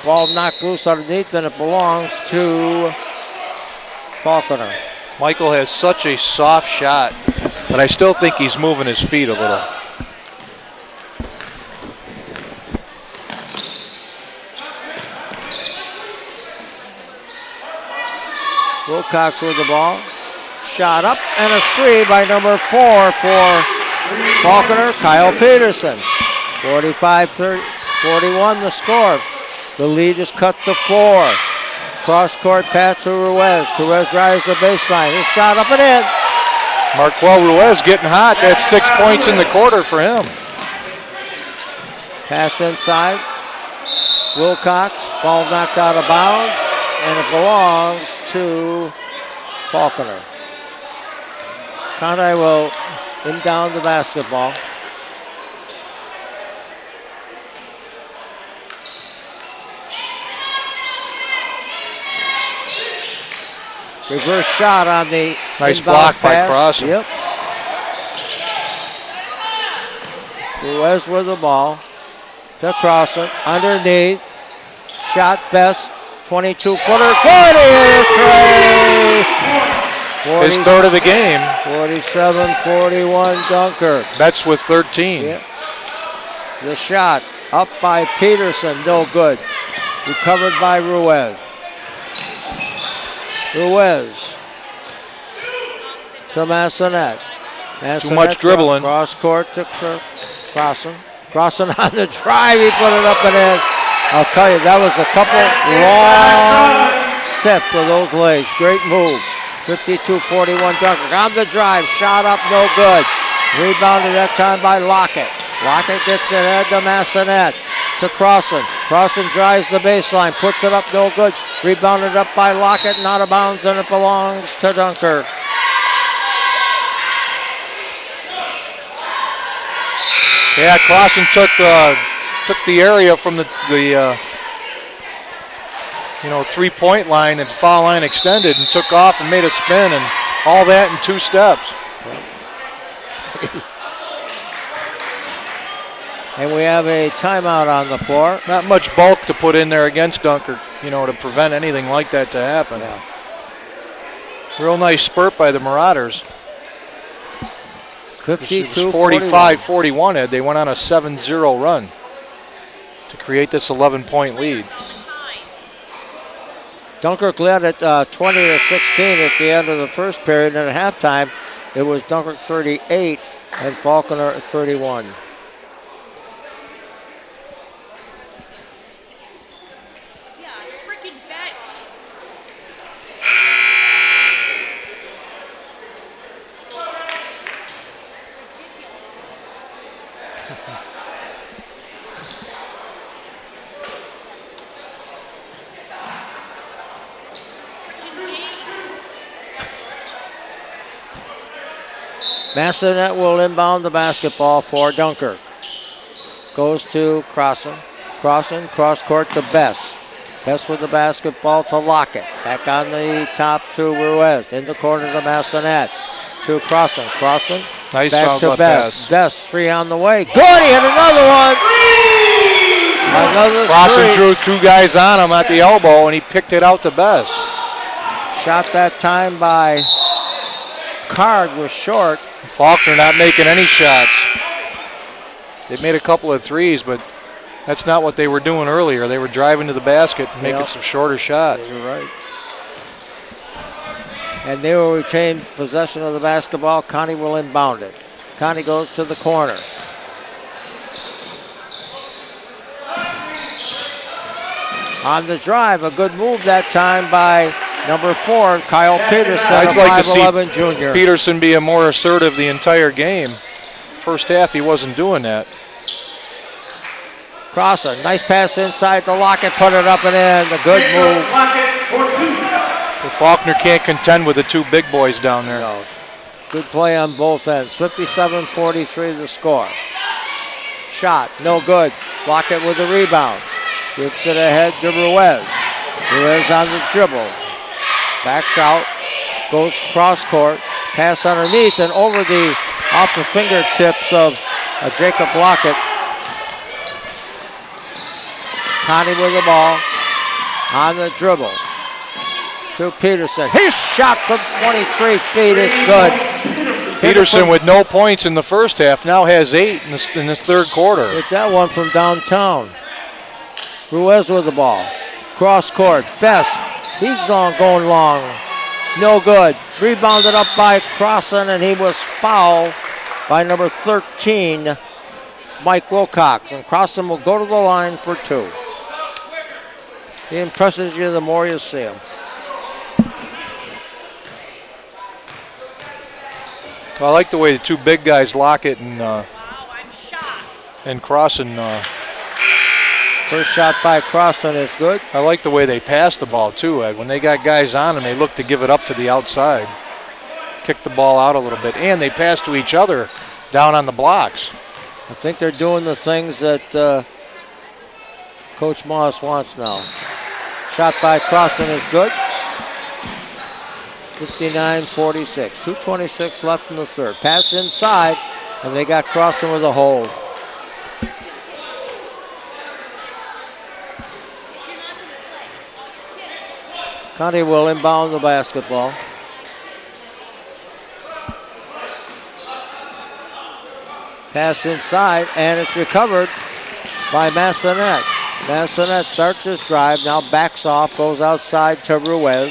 Ball knocked loose underneath, and it belongs to Falconer. Michael has such a soft shot, but I still think he's moving his feet a little. Wilcox with the ball. Shot up, and a 3 by number 4 for Falconer, Kyle Peterson. 45-41 the score. The lead is cut to 4. Cross-court pass to Ruiz. Ruiz drives the baseline. His shot up and in. Marquel Ruiz getting hot. That's 6 points in the quarter for him. Pass inside. Wilcox. Ball knocked out of bounds, and it belongs to Falconer. Conrad will inbound the basketball. Reverse shot on the nice inbound block by pass. Crossan. Yep. Ruiz with the ball to Crossan. Underneath. Shot Best. 22-footer. 40. His third of the game. 47-41 Dunkirk. Betts with 13. Yep. The shot up by Peterson. No good. Recovered by Ruiz. Ruiz to Massonet. Too much dribbling. Cross court to Crossan. Crossan on the drive. He put it up and in. I'll tell you, that was a couple long sets for those legs. Great move. 52-41 Dunkirk. On the drive. Shot up. No good. Rebounded that time by Lockett. Lockett gets it ahead to Massonet. To Crossan. Crossan drives the baseline, puts it up, no good. Rebounded up by Lockett, and out of bounds, and it belongs to Dunkirk. Yeah, Crossan took the area from the 3-point line and foul line extended and took off and made a spin and all that in 2 steps. And we have a timeout on the floor. Not much bulk to put in there against Dunkirk, to prevent anything like that to happen. Yeah. Real nice spurt by the Marauders. 52-41. Ed. They went on a 7-0 run to create this 11-point lead. Dunkirk led at 20-16 at the end of the first period, and at halftime, it was Dunkirk 38 and Falconer 31. Massonet will inbound the basketball for Dunkirk. Goes to Crossan. Crossan, cross court to Bess. Bess with the basketball to Lockett. Back on the top to Ruiz. In the corner to Massonet. To Crossan. Crossan. Nice back to Bess. pass. Bess, 3 on the way. Good, he hit another one. Another Crossan three. drew 2 guys on him at the elbow, and he picked it out to Bess. Shot that time by Card was short. Faulkner not making any shots. They made a couple of threes, but that's not what they were doing earlier. They were driving to the basket and making some shorter shots. You're right. And they will retain possession of the basketball. Connie will inbound it. Connie goes to the corner. On the drive, a good move that time by number 4, Kyle Peterson, I'd a like to 5'11" junior. Peterson being more assertive the entire game. First half, he wasn't doing that. Crossan, nice pass inside the Lockett, put it up and in. A good move. But Faulkner can't contend with the 2 big boys down there. No. Good play on both ends. 57-43 the score. Shot, no good. Lockett with the rebound. Gets it ahead to Ruiz. Ruiz on the dribble. Backs out, goes cross court, pass underneath and over off the fingertips of Jacob Lockett. Connie with the ball on the dribble to Peterson. His shot from 23 feet is good. Peterson with no points in the first half now has 8 in this third quarter. Hit that one from downtown. Ruiz with the ball. Cross court. Best. He's going long. No good. Rebounded up by Crossan, and he was fouled by number 13, Mike Wilcox. And Crossan will go to the line for 2. He impresses you the more you see him. I like the way the 2 big guys, Lockett and Crossan. First shot by Crossan is good. I like the way they pass the ball too, Ed. When they got guys on them, they look to give it up to the outside. Kick the ball out a little bit. And they pass to each other down on the blocks. I think they're doing the things that Coach Moss wants now. Shot by Crossan is good. 59-46. 2:26 left in the third. Pass inside, and they got Crossan with a hold. Conti will inbound the basketball. Pass inside, and it's recovered by Massonet. Massonet starts his drive, now backs off, goes outside to Ruiz.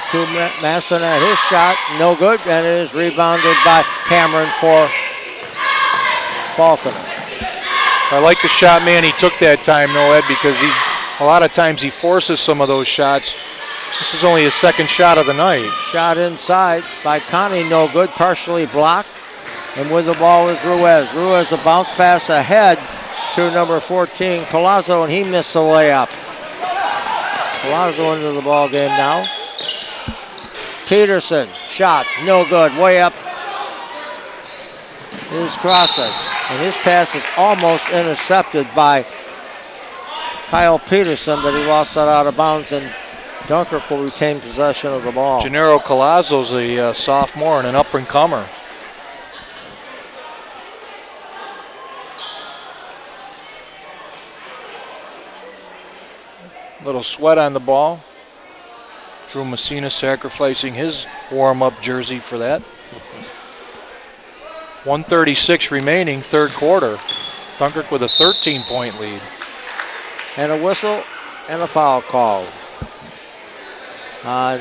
To Massonet, his shot, no good, and it is rebounded by Cameron for Falconer. I like the shot man he took that time, though, Ed, because a lot of times he forces some of those shots. This is only his second shot of the night. Shot inside by Connie, no good, partially blocked. And with the ball is Ruiz. Ruiz a bounce pass ahead to number 14, Palazzo, and he missed the layup. Palazzo into the ball game now. Peterson, shot, no good, way up is Crossan. And his pass is almost intercepted by Kyle Peterson, but he lost that out of bounds, and Dunkirk will retain possession of the ball. Gennaro Colazzo's a sophomore and an up-and-comer. Little sweat on the ball. Drew Messina sacrificing his warm-up jersey for that. 1:36 remaining, third quarter. Dunkirk with a 13-point lead. And a whistle and a foul call on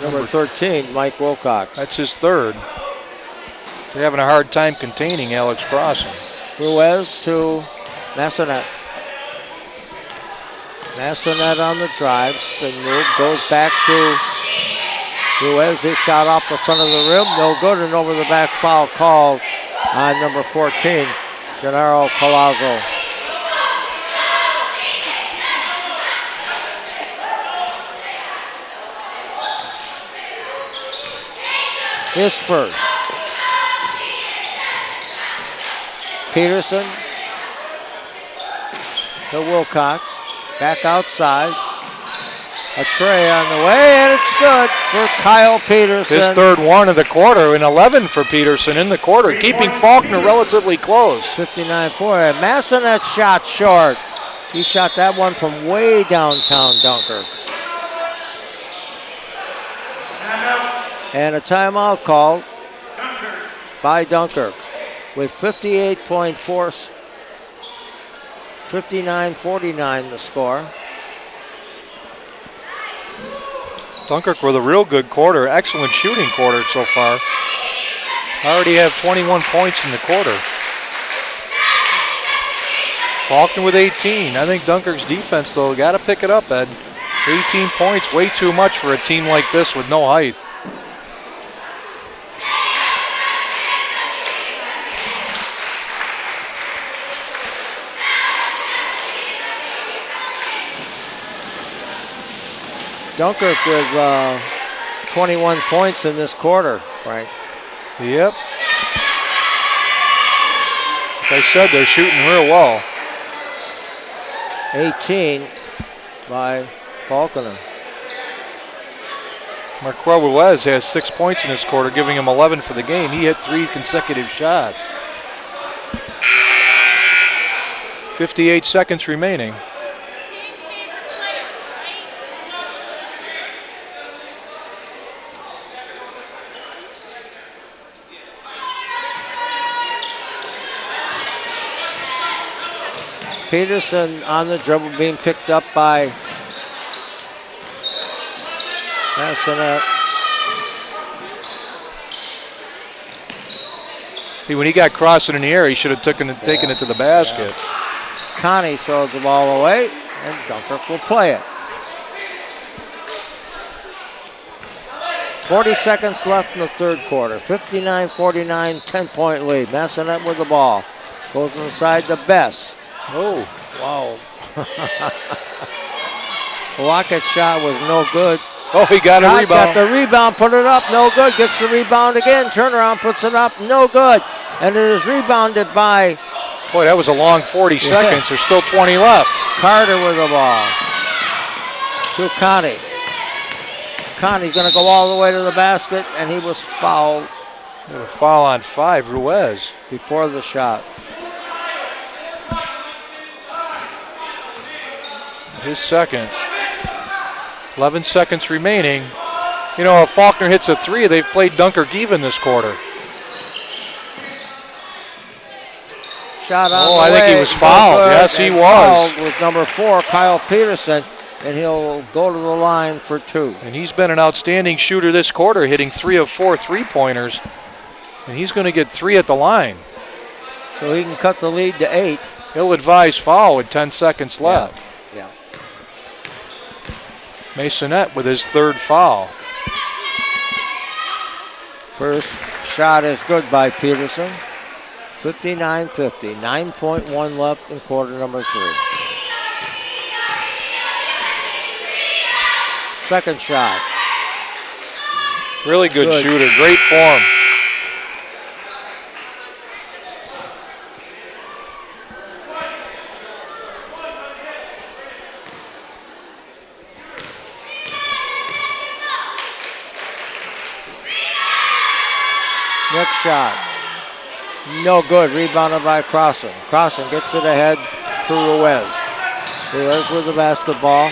number 13, Mike Wilcox. That's his third. They're having a hard time containing Alex Crossan. Ruiz to Massonet. Massonet on the drive, spin move, goes back to Ruiz. His shot off the front of the rim, no good, and over the back foul called on number 14, Gennaro Palazzo. His first. Peterson to Wilcox. Back outside. A tray on the way, and it's good for Kyle Peterson. His third one of the quarter, and 11 for Peterson in the quarter, keeping Falconer relatively close. 59-4. And Massonet shot short. He shot that one from way downtown Dunkirk. And a timeout called by Dunkirk with 58.4, 59-49 the score. Dunkirk with a real good quarter, excellent shooting quarter so far. Already have 21 points in the quarter. Falconer with 18. I think Dunkirk's defense, though, got to pick it up, Ed. 18 points, way too much for a team like this with no height. Dunkirk with 21 points in this quarter, Frank. Yep. Like I said, they're shooting real well. 18 by Falconer. Marquel Ruiz has 6 points in this quarter, giving him 11 for the game. He hit 3 consecutive shots. 58 seconds remaining. Peterson on the dribble, being picked up by Massonet. See, when he got crossing in the air, he should have taken it to the basket. Connie throws the ball away, and Dunkirk will play it. 40 seconds left in the third quarter. 59-49, 10-point lead. Massonet with the ball. Goes inside to Bess. Oh, wow. Lockett's shot was no good. Oh, he got a rebound. Got the rebound, put it up, no good. Gets the rebound again, turnaround, puts it up, no good. And it is rebounded by... Boy, that was a long 40 seconds. There's still 20 left. Carter with the ball. To Connie. Connie's going to go all the way to the basket, and he was fouled. A foul on 5, Ruiz. Before the shot. His second. 11 seconds remaining. You know, if Falconer hits a 3, they've played Dunkirk even this quarter. Shot on Oh, the I think way. he was fouled. Yes, he was. Fouled with number 4, Kyle Peterson, and he'll go to the line for 2. And he's been an outstanding shooter this quarter, hitting 3 of 4 3-pointers. And he's going to get 3 at the line. So he can cut the lead to 8. Ill-advised foul with 10 seconds left. Yeah. Massonet with his third foul. First shot is good by Peterson. 59-50, 9.1 left in quarter number 3. Second shot. Really good shooter, great form. Next shot. No good. Rebounded by Crossan. Crossan gets it ahead to Ruiz. Ruiz with the basketball.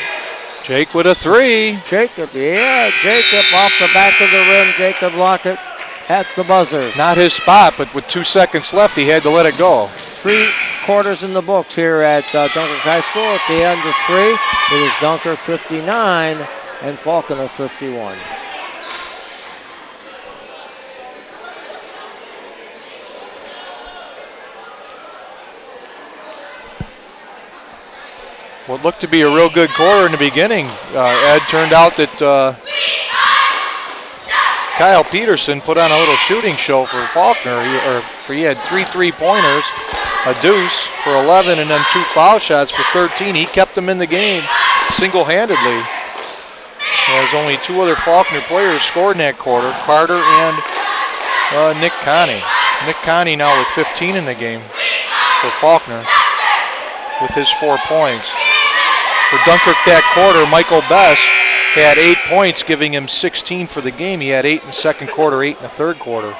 Jake with a three. Jacob off the back of the rim. Jacob Lockett at the buzzer. Not his spot, but with 2 seconds left, he had to let it go. 3 quarters in the books here at Dunkirk High School. At the end of 3, it is Dunkirk 59 and Falconer 51. What looked to be a real good quarter in the beginning, Ed, turned out that Kyle Peterson put on a little shooting show for Falconer. He had 3 3-pointers, a deuce for 11, and then 2 foul shots for 13. He kept them in the game single-handedly. As only 2 other Falconer players scored in that quarter, Carter and Nick Connie. Nick Connie now with 15 in the game for Falconer with his 4 points. For Dunkirk that quarter, Michael Best had 8 points, giving him 16 for the game. He had 8 in the second quarter, 8 in the third quarter.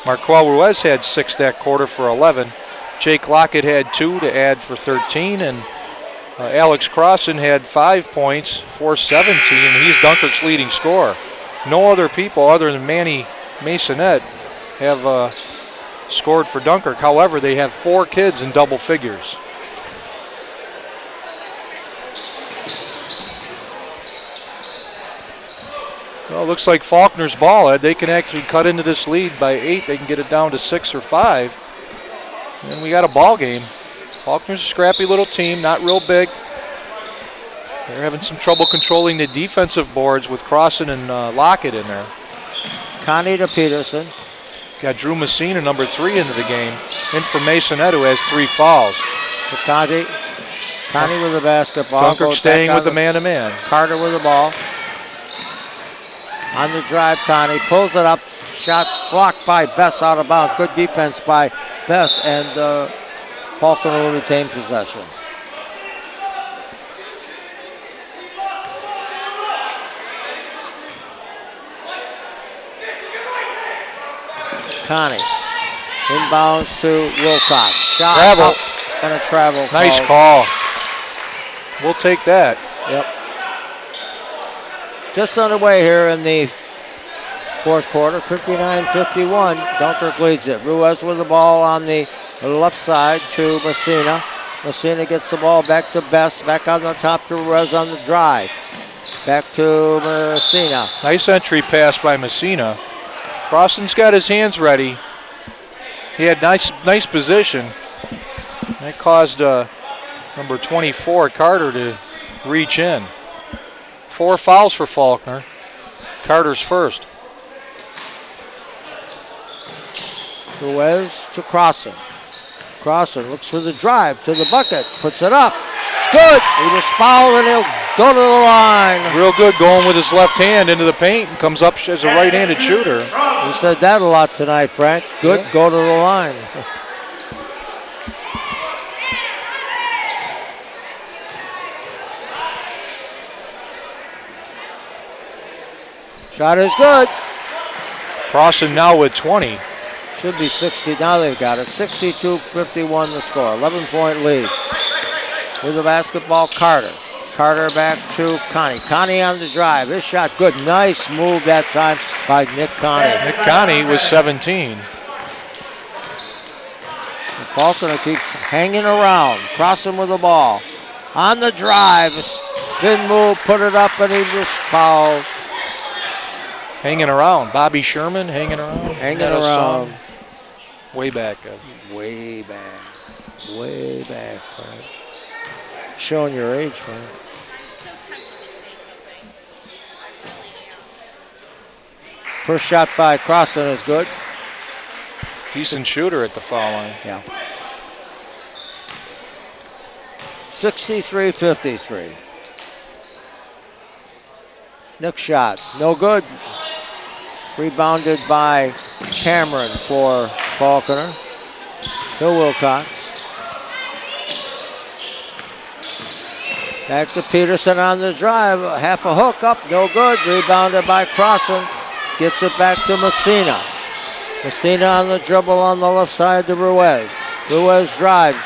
Marquel Ruiz had 6 that quarter for 11. Jake Lockett had 2 to add for 13, and Alex Crossan had 5 points for 17. He's Dunkirk's leading scorer. No other people other than Manny Masonette have scored for Dunkirk. However, they have 4 kids in double figures. Well, it looks like Faulkner's ball, Ed. They can actually cut into this lead by 8. They can get it down to 6 or 5. And we got a ball game. Faulkner's a scrappy little team, not real big. They're having some trouble controlling the defensive boards with Crossan and Lockett in there. Connie to Peterson. Got Drew Messina, number 3, into the game. In for Masonette, who has 3 fouls. To Connie. Connie with the basketball. Dunkirk Goes staying back with the on man-to-man. Carter with the ball. On the drive, Connie pulls it up. Shot blocked by Bess out of bounds. Good defense by Bess, and Falconer will retain possession. Connie inbounds to Wilcox. Shot Travel. up and a travel call. Nice call. We'll take that. Yep. Just underway here in the fourth quarter, 59-51. Dunkirk leads it. Ruiz with the ball on the left side to Messina. Messina gets the ball back to Best. Back on the top to Ruiz on the drive. Back to Messina. Nice entry pass by Messina. Crossan's got his hands ready. He had nice position. That caused number 24, Carter, to reach in. 4 fouls for Falconer. Carter's first. Ruiz to Crossan. Crossan looks for the drive to the bucket. Puts it up. It's good. He was fouled and he'll go to the line. Real good going with his left hand into the paint and comes up as a right-handed shooter. We said that a lot tonight, Frank. Good, Yeah. go to the line. Shot is good. Crossan now with 20. Should be 60. Now they've got it. 62-51 the score. 11-point lead. With the basketball, Carter. Carter back to Connie. Connie on the drive. His shot good. Nice move that time by Nick Connie. Nick Connie was 17. Falconer keeps hanging around. Crossan with the ball. On the drive. Spin move, put it up, and he was fouled. Hanging around. Bobby Sherman hanging around. Hanging Had a around. song way back. Way back. Way back, Frank. Showing your age, Frank. First shot by Crossan is good. Decent shooter at the foul line. Yeah. 63-53. Next shot, no good. Rebounded by Cameron for Falconer. To Wilcox. Back to Peterson on the drive. Half a hook up, no good. Rebounded by Crossan. Gets it back to Messina. Messina on the dribble on the left side to Ruiz. Ruiz drives.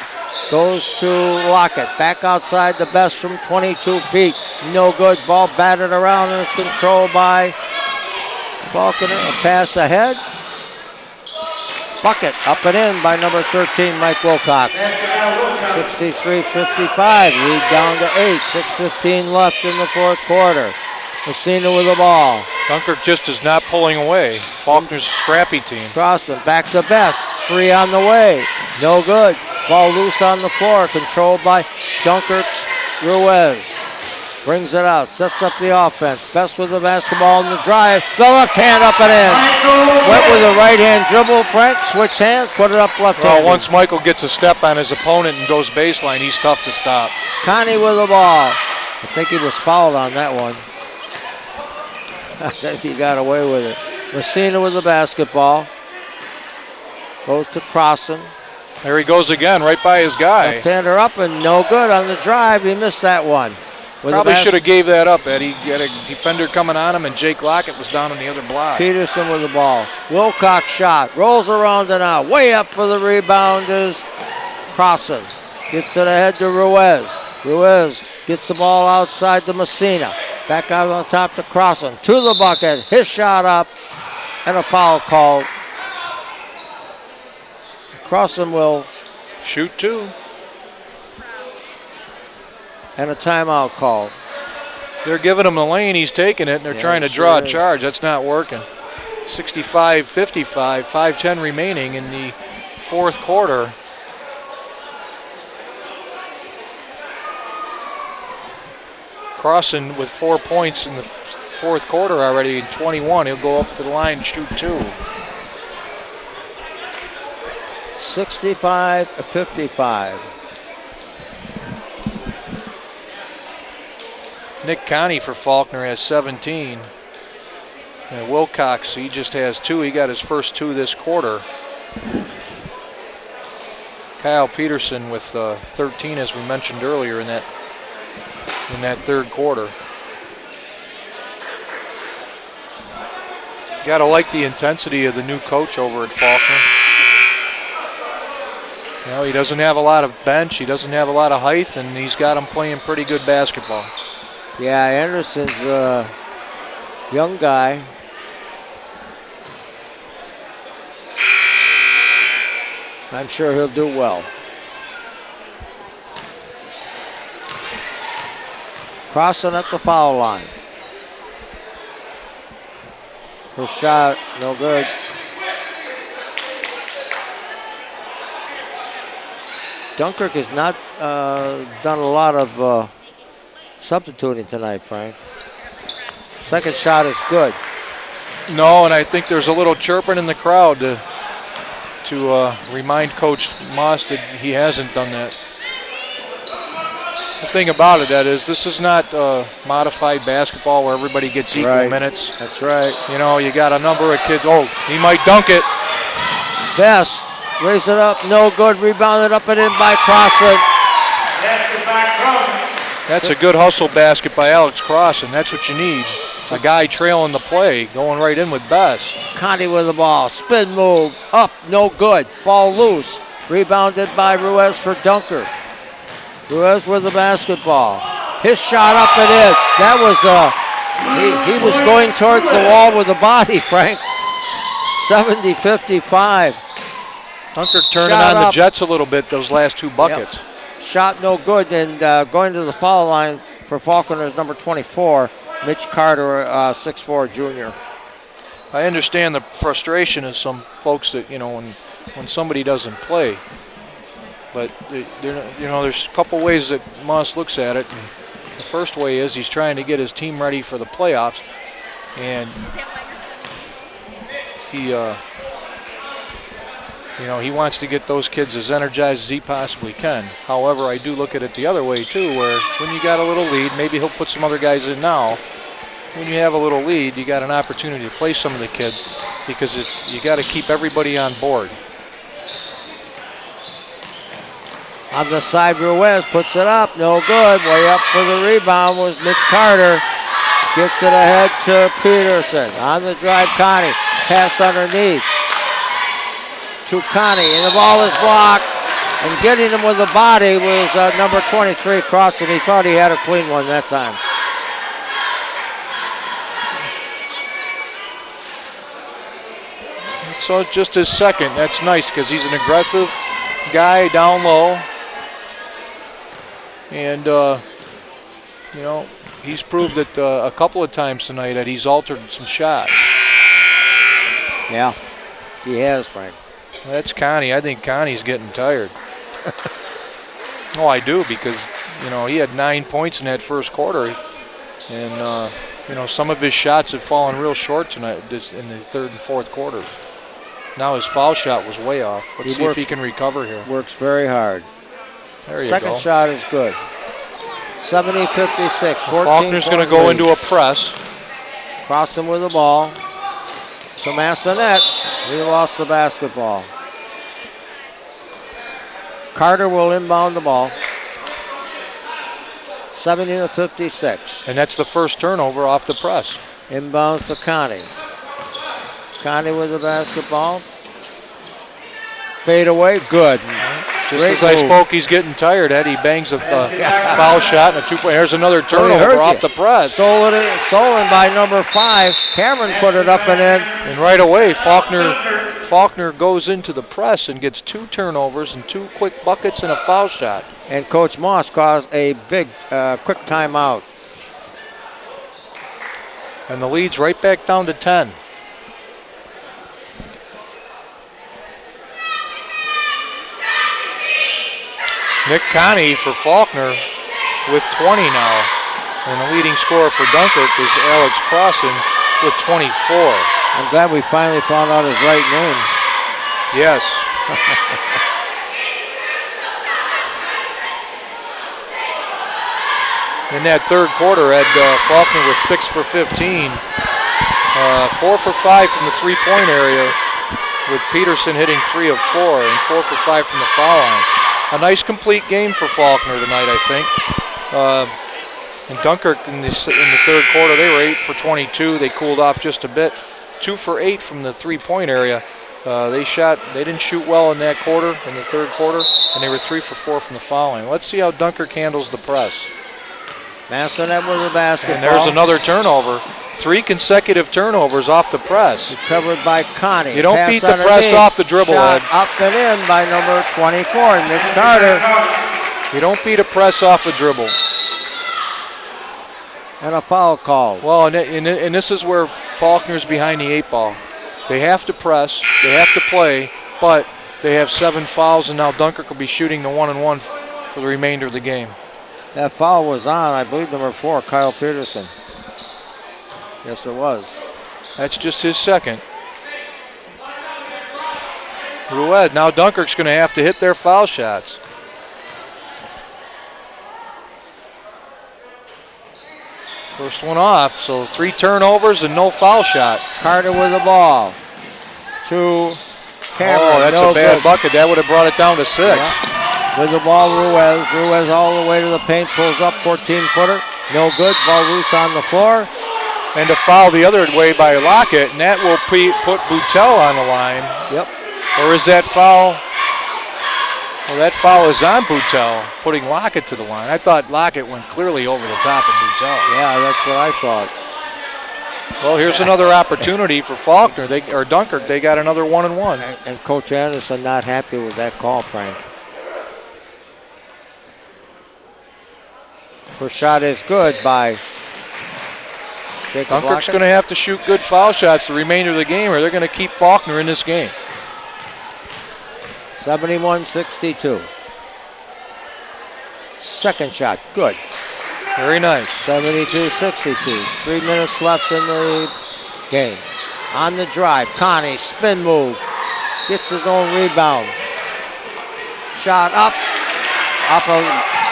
Goes to Lockett. Back outside the best from 22 feet. No good. Ball batted around and it's controlled by Falconer. A pass ahead. Bucket up and in by number 13, Mike Wilcox. 63-55. Lead down to 8. 6:15 left in the fourth quarter. Messina with the ball. Dunkirk just is not pulling away. Faulkner's a scrappy team. Crossing back to Best. 3 on the way. No good. Ball loose on the floor. Controlled by Dunkirk's Ruiz. Brings it out. Sets up the offense. Best with the basketball in the drive. The left hand up and in. Went with the right hand dribble. Frank switch hands. Put it up left hand. Well, once Michael gets a step on his opponent and goes baseline, he's tough to stop. Connie with the ball. I think he was fouled on that one. I think he got away with it. Messina with the basketball. Goes to Crossan. There he goes again, right by his guy. Left-hander up and no good on the drive. He missed that one. With Probably should have gave that up, Eddie. He had a defender coming on him, and Jake Lockett was down on the other block. Peterson with the ball. Wilcox shot. Rolls around and out. Way up for the rebound is Crossan. Gets it ahead to Ruiz. Ruiz gets the ball outside to Messina. Back out on top to Crossan. To the bucket. His shot up. And a foul called. Crossan will shoot 2. And a timeout called. They're giving him the lane. He's taking it, and they're trying to draw a charge. That's not working. 65-55, 5:10 remaining in the fourth quarter. Crossan with 4 points in the fourth quarter already in 21. He'll go up to the line and shoot 2. 65-55. Nick Connie for Faulkner has 17. And Wilcox, he just has 2. He got his first 2 this quarter. Kyle Peterson with 13, as we mentioned earlier in that third quarter. Got to like the intensity of the new coach over at Falconer. You know, he doesn't have a lot of bench, he doesn't have a lot of height, and he's got them playing pretty good basketball. Yeah, Anderson's a young guy. I'm sure he'll do well. Crossan at the foul line. His shot, no good. Dunkirk has not done a lot of substituting tonight, Frank. Second shot is good. No, and I think there's a little chirping in the crowd to remind Coach Moss that he hasn't done that. The thing about it, that is, this is not modified basketball where everybody gets equal minutes. That's right. You know, you got a number of kids. Oh, he might dunk it. Best raise it up, no good. Rebounded up and in by Crossan. That's a good hustle basket by Alex Crossan. That's what you need. A guy trailing the play, going right in with Best. Conti with the ball. Spin move. Up. No good. Ball loose. Rebounded by Ruiz for Dunkirk. Ruiz with the basketball. His shot up and in. That was he was going towards the wall with the body, Frank. 70-55. Dunkirk turning on the Jets a little bit those last 2 buckets. Yep. Shot no good, and going to the foul line for Falconer is number 24, Mitch Carter, 6'4" junior. I understand the frustration of some folks that, you know, when somebody doesn't play. But, you know, there's a couple ways that Moss looks at it. And the first way is he's trying to get his team ready for the playoffs. And he, you know, he wants to get those kids as energized as he possibly can. However, I do look at it the other way, too, where when you got a little lead, maybe he'll put some other guys in now. When you have a little lead, you got an opportunity to play some of the kids because you got to keep everybody on board. On the side, Ruiz puts it up, no good. Way up for the rebound was Mitch Carter. Gets it ahead to Peterson. On the drive, Connie. Pass underneath to Connie, and the ball is blocked And getting him with the body was number 23, Cross, and he thought he had a clean one that time. So it's just his second. That's nice because he's an aggressive guy down low. And, you know, he's proved that a couple of times tonight that he's altered some shots. Yeah, he has, Frank. That's Connie. I think Connie's getting tired. Oh, I do, because, you know, he had 9 points in that first quarter. And, you know, some of his shots have fallen real short tonight in the third and fourth quarters. Now his foul shot was way off. Let's see if he can recover here. Works very hard. There you Second go. shot is good. 70-56. Faulkner's going to go into a press. Crossing with the ball. To Massonet. He lost the basketball. Carter will inbound the ball. 70-56. And that's the first turnover off the press. Inbounds to Connie. Connie with the basketball. Fade away, good. Just Great as I move. spoke, he's getting tired. Eddie bangs a foul shot and a 2-point. There's another turnover off the press. Stolen by number 5. Cameron put it up and in. And right away, Faulkner goes into the press and gets 2 turnovers and 2 quick buckets and a foul shot. And Coach Moss caused a big, quick timeout. And the lead's right back down to 10. Nick Connie for Faulkner with 20 now. And the leading scorer for Dunkirk is Alex Crossan with 24. I'm glad we finally found out his right name. Yes. In that third quarter, Faulkner was 6 for 15. 4 for 5 from the three-point area, with Peterson hitting 3 of 4 and 4 for 5 from the foul line. A nice complete game for Faulkner tonight, I think. And Dunkirk in the third quarter, they were 8 for 22. They cooled off just a bit. 2 for 8 from the three-point area. They didn't shoot well in that quarter, in the third quarter, and they were 3 for 4 from the foul line. Let's see how Dunkirk handles the press. Massonet with the basketball. And there's another turnover. 3 consecutive turnovers off the press. Covered by Connie. You don't Pass beat the underneath. press off the dribble, Shot Ed. up and in by number 24, Nick Carter. You don't beat a press off a dribble. And a foul call. Well, and this is where Faulkner's behind the 8 ball. They have to press, they have to play, but they have 7 fouls, and now Dunkirk will be shooting the 1-and-1 for the remainder of the game. That foul was on, I believe, number 4, Kyle Peterson. Yes, it was. That's just his second. Rued, now Dunkirk's going to have to hit their foul shots. First one off, so 3 turnovers and no foul shot. Carter with the ball. To Cameron. Oh, that's no a bad good. bucket. That would have brought it down to 6. Yeah. With the ball, Ruiz. Ruiz all the way to the paint, pulls up 14-footer. No good. Ball loose on the floor. And a foul the other way by Lockett, and that will put Boutel on the line. Yep. Or is that foul? Well, that foul is on Boutel, putting Lockett to the line. I thought Lockett went clearly over the top of Boutel. Yeah, that's what I thought. Well, here's another opportunity for Faulkner, or Dunkirk. They got another 1-and-1. And Coach Anderson not happy with that call, Frank. First shot is good by Jacob Dunkirk's Lockett. going to have to shoot good foul shots the remainder of the game, or they're going to keep Faulkner in this game. 71-62. Second shot, good. Very nice. 72-62. 3 minutes left in the game. On the drive, Connie, spin move. Gets his own rebound. Shot up. Off of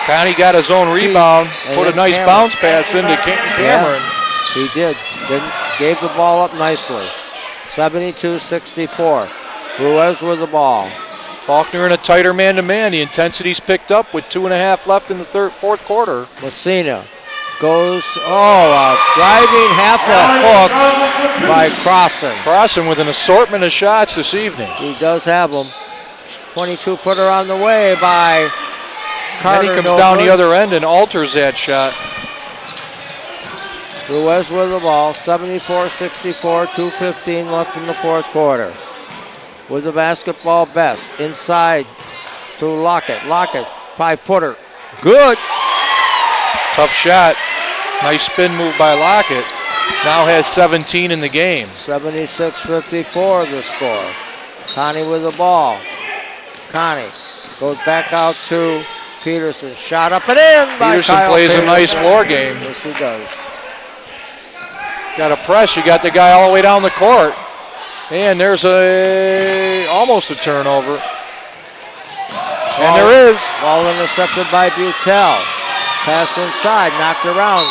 Connie got his own rebound, And put a then nice Cameron. bounce pass into Cameron. He did. Gave the ball up nicely. 72-64. Ruiz with the ball. Faulkner in a tighter man-to-man. The intensity's picked up with 2.5 left in the fourth quarter. Messina goes, driving half a hook by Crossan. Crossan with an assortment of shots this evening. He does have them. 22-footer on the way by Carter. Then he comes no down good. the other end and alters that shot. Ruiz with the ball, 74-64, 2:15 left in the fourth quarter. With the basketball, Best inside to Lockett. Lockett, 5-footer, good. Tough shot. Nice spin move by Lockett. Now has 17 in the game. 76-54 the score. Connie with the ball. Connie goes back out to Peterson. Shot up and in by Peterson Kyle plays a Peterson. nice floor game. Yes, he does. Got a press. You got the guy all the way down the court. And there's almost a turnover. And there is. Ball intercepted by Butel. Pass inside, knocked around.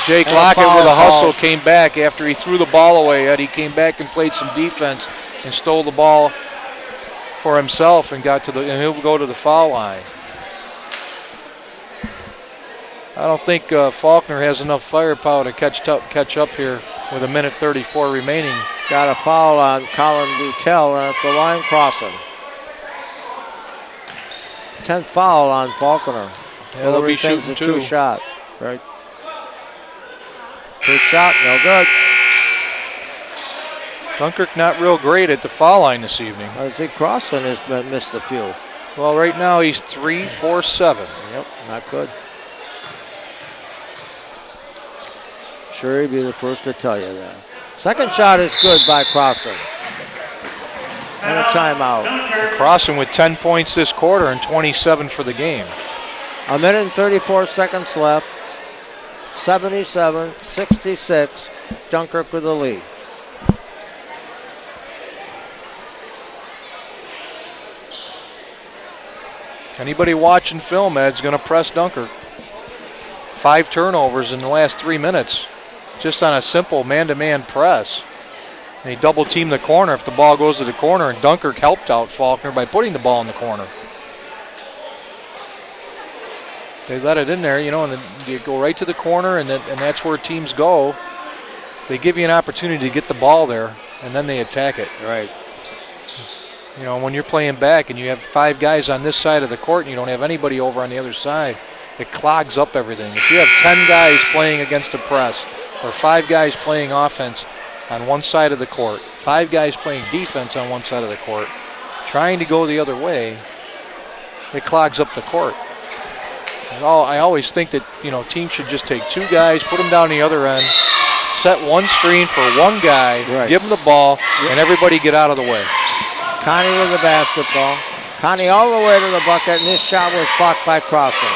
Jake And a Lockett foul with a hustle call. came back after he threw the ball away. He came back and played some defense and stole the ball for himself and and he'll go to the foul line. I don't think Falconer has enough firepower to catch up here with 1:34 remaining. Got a foul on Colin Butel at the line crossing. 10th foul on Falconer. Yeah, they'll be Things shooting a two. two-shot. Right. Two shot, no good. Dunkirk not real great at the foul line this evening. I think Crossland has missed a few. Well, right now he's 3-4-7. Yep, not good. Sure, he'd be the first to tell you that. Second shot is good by Crossland. And a timeout. Crossing with 10 points this quarter and 27 for the game. 1:34 seconds left. 77-66. Dunkirk with the lead. Anybody watching film, Ed's going to press Dunkirk. 5 turnovers in the last 3 minutes, just on a simple man-to-man press. And he double-teamed the corner if the ball goes to the corner, and Dunkirk helped out Falconer by putting the ball in the corner. They let it in there, and then you go right to the corner, and that's where teams go. They give you an opportunity to get the ball there, and then they attack it. Right. When you're playing back and you have 5 guys on this side of the court and you don't have anybody over on the other side, it clogs up everything. If you have 10 guys playing against a press or 5 guys playing offense on one side of the court, 5 guys playing defense on one side of the court, trying to go the other way, it clogs up the court. And I always think that, teams should just take 2 guys, put them down the other end, set one screen for one guy, Right. give him the ball, and everybody get out of the way. Connie with the basketball. Connie all the way to the bucket, and this shot was blocked by Crossing.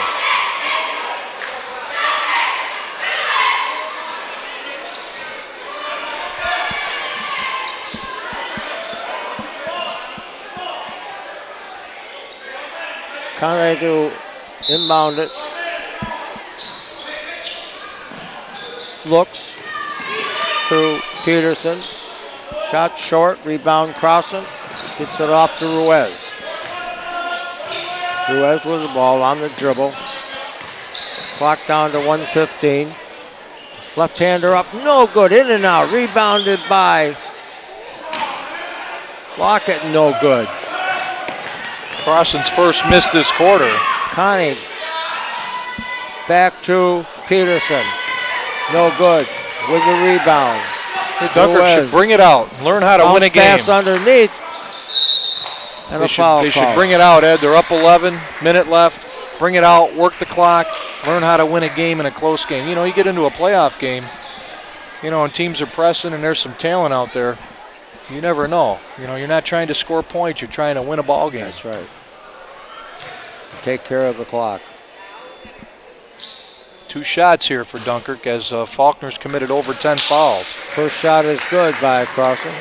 Connie to inbound it. Looks to Peterson. Shot short, rebound Crossing. Gets it off to Ruiz. Ruiz with the ball on the dribble. Clock down to 1:15. Left-hander up, no good, in and out. Rebounded by Lockett, no good. Crossing's first miss this quarter. Connie back to Peterson. No good with the rebound. Dunkirk Ruiz. should bring it out, learn how to win a Bounce game. pass underneath. And a foul They call. should bring it out, Ed. They're up 11, minute left. Bring it out, work the clock, learn how to win a game in a close game. You get into a playoff game, and teams are pressing and there's some talent out there. You never know. You're not trying to score points, you're trying to win a ball game. That's right. Take care of the clock. 2 shots here for Dunkirk as Falconer's committed over 10 fouls. First shot is good by Crossing.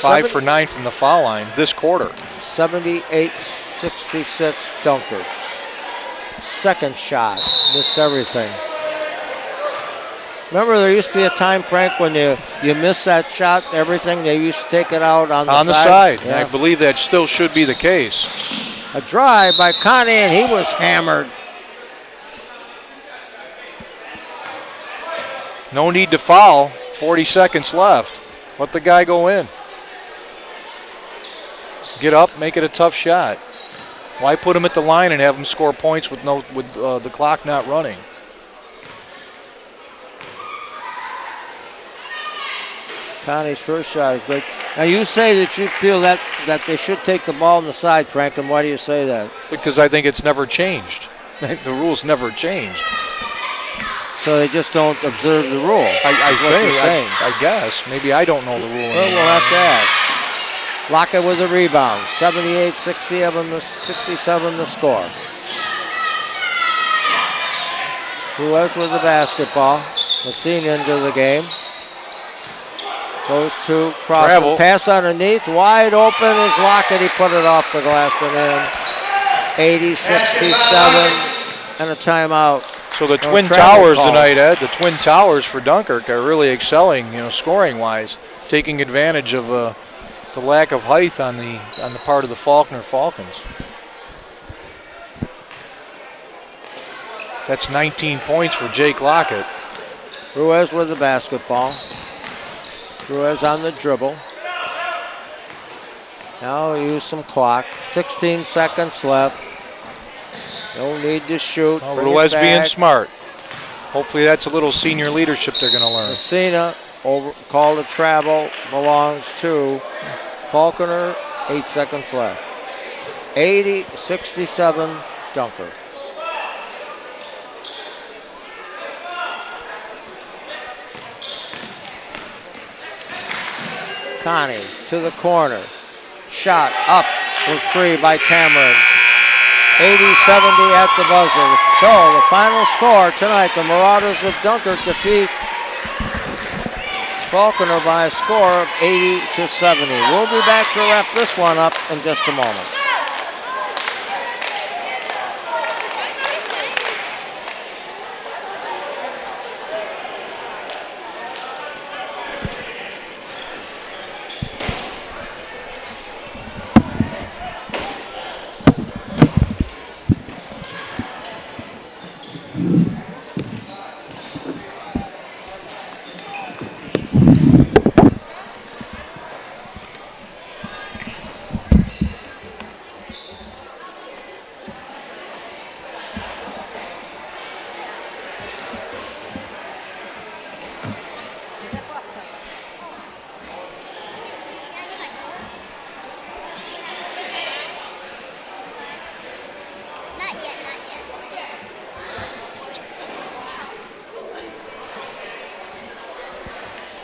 5 for 9 from the foul line this quarter. 78-66 Dunkirk. Second shot, missed everything. Remember, there used to be a time, Frank, when you miss that shot, everything, they used to take it out on the side. On the side. Yeah. I believe that still should be the case. A drive by Connie, and he was hammered. No need to foul. 40 seconds left. Let the guy go in. Get up, make it a tough shot. Why put him at the line and have him score points with the clock not running? Connie's first shot is good. Now you say that you feel that they should take the ball on the side, Frank, and why do you say that? Because I think it's never changed. The rules never changed. So they just don't observe the rule. I guess. Maybe I don't know the rule. Well, we'll have to ask. Lockett with a rebound. 78-67 the score. Ruiz with the basketball. Messina into the game. Goes to cross. Travel. Pass underneath. Wide open is Lockett. He put it off the glass and in. 80-67 and a timeout. So the Twin travel Towers call. tonight, Ed, the Twin Towers for Dunkirk are really excelling, scoring-wise, taking advantage of the lack of height on the part of the Falconer Falcons. That's 19 points for Jake Lockett. Ruiz with the basketball. Ruiz on the dribble. Now use some clock. 16 seconds left. No need to shoot. Ruiz being smart. Hopefully that's a little senior leadership they're going to learn. Messina, call to travel, belongs to Falconer. 8 seconds left. 80-67 Dunkirk. Connie to the corner. Shot up with 3 by Cameron. 80-70 at the buzzer. So the final score tonight, the Marauders of Dunkirk defeat Falconer by a score of 80-70. We'll be back to wrap this one up in just a moment.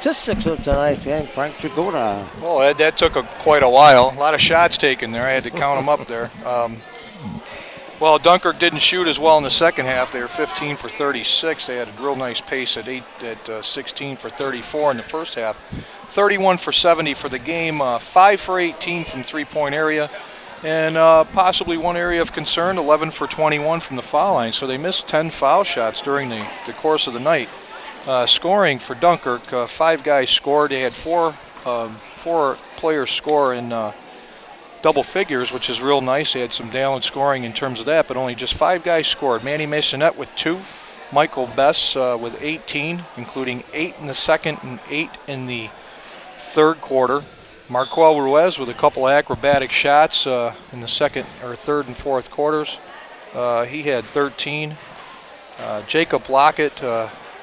Statistics of tonight's game, Frank Jagoda. Well, Ed, that took quite a while. A lot of shots taken there. I had to count them up there. Well, Dunkirk didn't shoot as well in the second half. They were 15 for 36. They had a real nice pace at 16 for 34 in the first half. 31 for 70 for the game. 5 for 18 from three-point area. And possibly one area of concern, 11 for 21 from the foul line. So they missed 10 foul shots during the course of the night. Scoring for Dunkirk, 5 guys scored. They had four players score in double figures, which is real nice. They had some downward scoring in terms of that, but only just 5 guys scored. Manny Masonette with 2, Michael Bess with 18, including 8 in the second and 8 in the third quarter. Marquel Ruiz with a couple of acrobatic shots in the second or third and fourth quarters. He had 13. Jacob Lockett,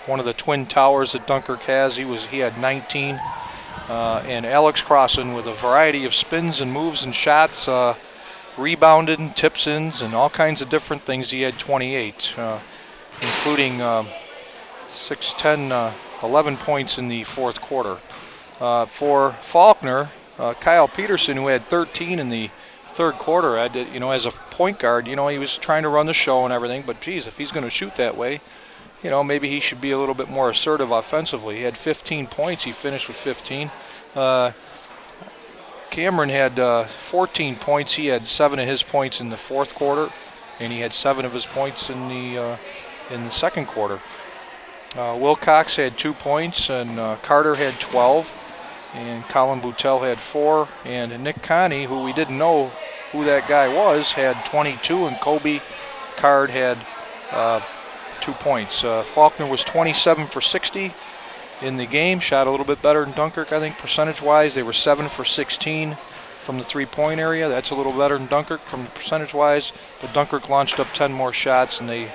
one of the Twin Towers that Dunkirk has, he had 19. And Alex Crossan with a variety of spins and moves and shots, rebounded and tips-ins and all kinds of different things. He had 28, including 11 points in the fourth quarter. For Falconer, Kyle Peterson, who had 13 in the third quarter, as a point guard, he was trying to run the show and everything, but geez, if he's going to shoot that way, maybe he should be a little bit more assertive offensively. He had 15 points. He finished with 15. Cameron had 14 points. He had 7 of his points in the fourth quarter, and he had 7 of his points in the second quarter. Wilcox had 2 points, and Carter had 12, and Colin Boutel had 4, and Nick Connie, who we didn't know who that guy was, had 22, and Kobe Card had 2 points. Falconer was 27 for 60 in the game, shot a little bit better than Dunkirk, I think, percentage-wise. They were 7 for 16 from the three-point area. That's a little better than Dunkirk from percentage-wise, but Dunkirk launched up 10 more shots, and they,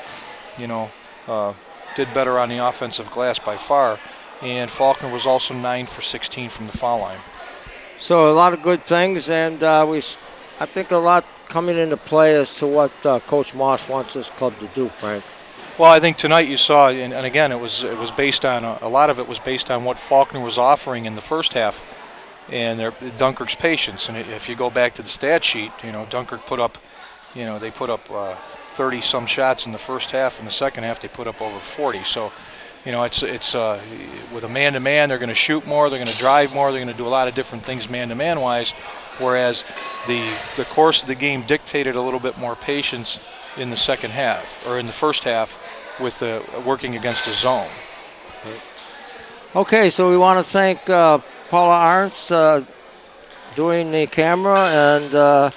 did better on the offensive glass by far. And Falconer was also 9 for 16 from the foul line. So a lot of good things, and I think a lot coming into play as to what Coach Moss wants this club to do, Frank. Well, I think tonight you saw, and again, it was based on a lot of it was based on what Falconer was offering in the first half, and Dunkirk's patience. And if you go back to the stat sheet, Dunkirk put up, they put up 30 some shots in the first half. In the second half, they put up over 40. So, it's with a man-to-man, they're going to shoot more, they're going to drive more, they're going to do a lot of different things man-to-man wise. Whereas the course of the game dictated a little bit more patience in the second half, or in the first half, with working against a zone. Okay, so we want to thank Paula Arntz doing the camera, and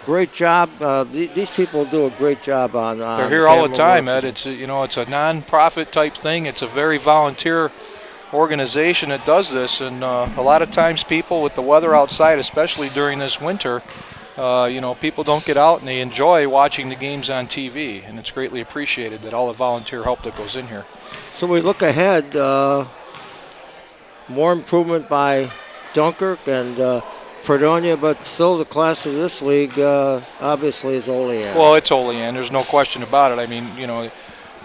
great job. These people do a great job on they're here all the time, Ed. It's it's a non-profit type thing. It's a very volunteer organization that does this, and a lot of times people with the weather outside, especially during this winter, people don't get out and they enjoy watching the games on TV, and it's greatly appreciated that all the volunteer help that goes in here. So we look ahead, more improvement by Dunkirk and Fredonia, but still the class of this league obviously is Olean. Well, it's Olean. There's no question about it. I mean,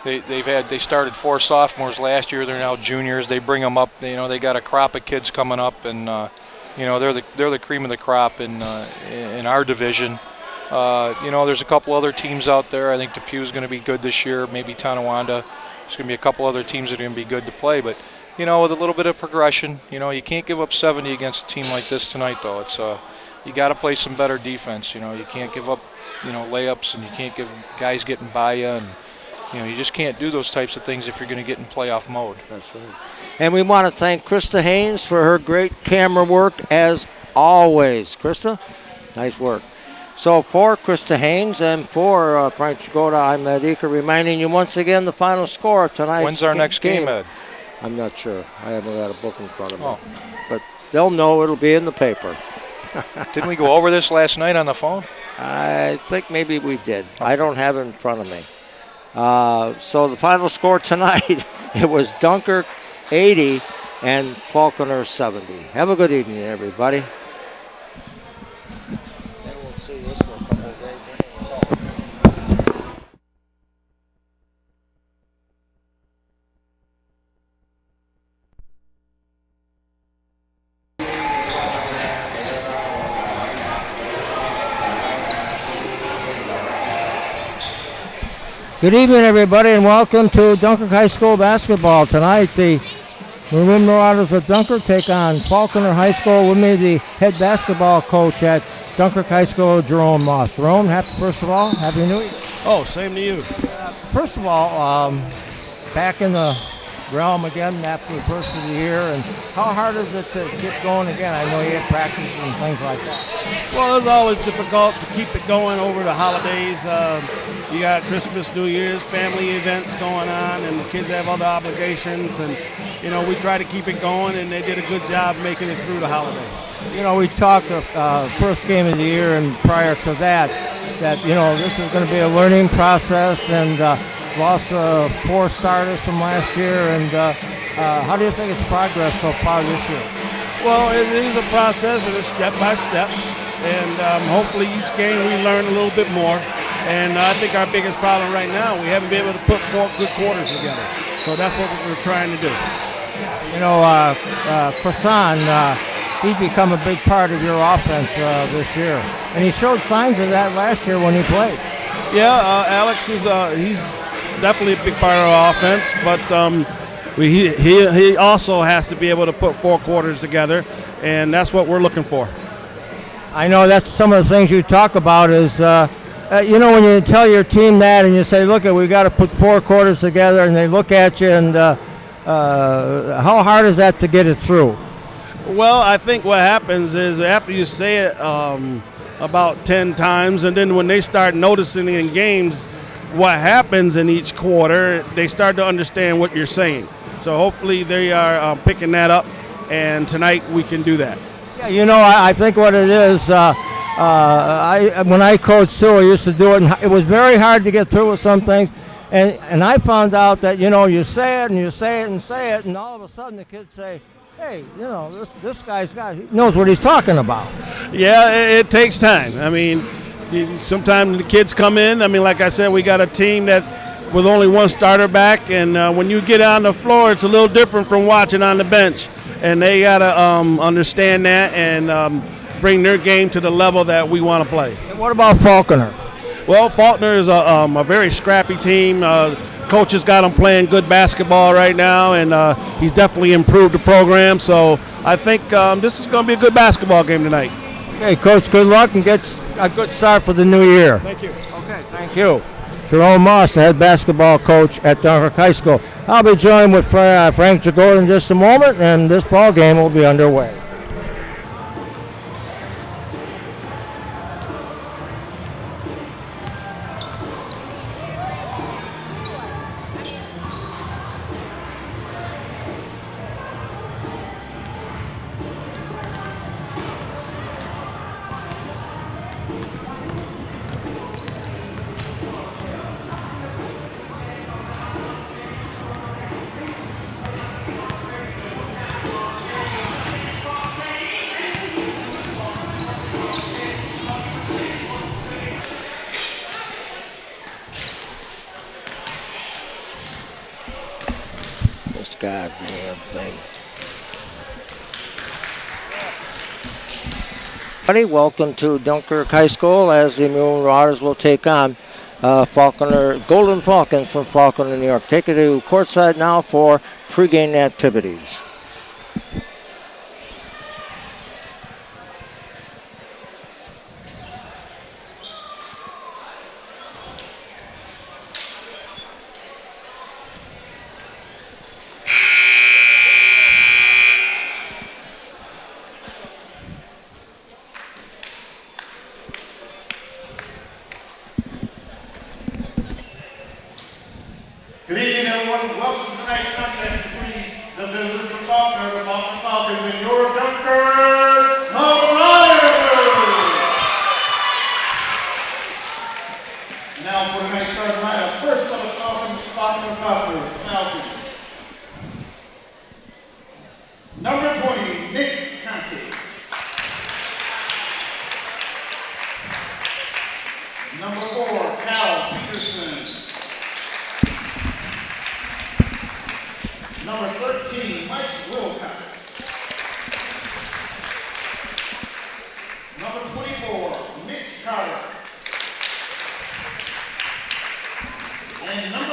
they started 4 sophomores last year. They're now juniors. They bring them up. They got a crop of kids coming up, and they're the cream of the crop in our division. There's a couple other teams out there. I think Depew's going to be good this year. Maybe Tonawanda. There's going to be a couple other teams that are going to be good to play. But with a little bit of progression, you can't give up 70 against a team like this tonight, though. It's you got to play some better defense. You can't give up layups, and you can't give guys getting by you, and you just can't do those types of things if you're going to get in playoff mode. That's right. And we want to thank Krista Haynes for her great camera work as always. Krista, nice work. So for Krista Haynes and for Frank Jagoda, I'm Ed Eaker, reminding you once again the final score of tonight's When's our next game, Ed? I'm not sure. I haven't got a book in front of me. Oh. But they'll know. It'll be in the paper. Didn't we go over this last night on the phone? I think maybe we did. I don't have it in front of me. So the final score tonight, it was Dunkirk 80 and Falconer 70. Have a good evening, everybody. And we'll see this for a couple of days. Good evening, everybody, and welcome to Dunkirk High School basketball. Tonight, the Maroon Marauders of Dunkirk take on Falconer High School. With me, the head basketball coach at Dunkirk High School, Jerome Moss. Jerome, first of all, Happy New Year. Oh, same to you. First of all, back in the realm again after the first of the year, and how hard is it to get going again? I know you have practice and things like that. Well, it's always difficult to keep it going over the holidays. You got Christmas, New Year's, family events going on, and the kids have other obligations, and we try to keep it going, and they did a good job making it through the holiday. We talked first game of the year and prior to that this is going to be a learning process, and lost 4 starters from last year. And how do you think it's progress so far this year? Well, it is a process, and it's step by step, and hopefully each game we learn a little bit more. And I think our biggest problem right now, we haven't been able to put 4 good quarters together. So that's what we're trying to do. Croissant, he's become a big part of your offense this year. And he showed signs of that last year when he played. Yeah, Alex is he's definitely a big part of our offense, but he also has to be able to put 4 quarters together, and that's what we're looking for. I know that's some of the things you talk about is, when you tell your team that and you say, look, we got to put 4 quarters together, and they look at you, and how hard is that to get it through? Well, I think what happens is after you say it about 10 times, and then when they start noticing in games what happens in each quarter, they start to understand what you're saying. So hopefully they are picking that up, and tonight we can do that. Yeah, you know, I think what it is, when I coached too, I used to do it, and it was very hard to get through with some things. And I found out that, you know, you say it and you say it and say it, and all of a sudden the kids say, hey, you know, this guy's he knows what he's talking about. Yeah, it takes time. I mean, sometimes the kids come in. I mean, like I said, we got a team that with only one starter back, and when you get on the floor, it's a little different from watching on the bench. And they got to understand that and bring their game to the level that we want to play. And what about Falconer? Well, Falconer is a very scrappy team. Coach has got him playing good basketball right now, and he's definitely improved the program. So I think this is going to be a good basketball game tonight. Okay, Coach, good luck and get a good start for the new year. Thank you. Okay, thank you. Jerome Moss, the head basketball coach at Dunkirk High School. I'll be joined with Frank Jagoda in just a moment, and this ball game will be underway. This goddamn thing. Welcome to Dunkirk High School as the Maroon Riders will take on Falconer, Golden Falcons from Falconer, New York. Take it to courtside now for pregame activities. Good evening, everyone. Welcome to tonight's contest between the visitors from Falconer, the Falconer Falcons, and your Dunkirk Riders. Now for tonight's starting lineup. First for the Falconer Falcons. Number 20, Nick Conte. Number 4, Cal Peterson. Number 13, Mike Wilcox. Number 24, Mitch Carter. And number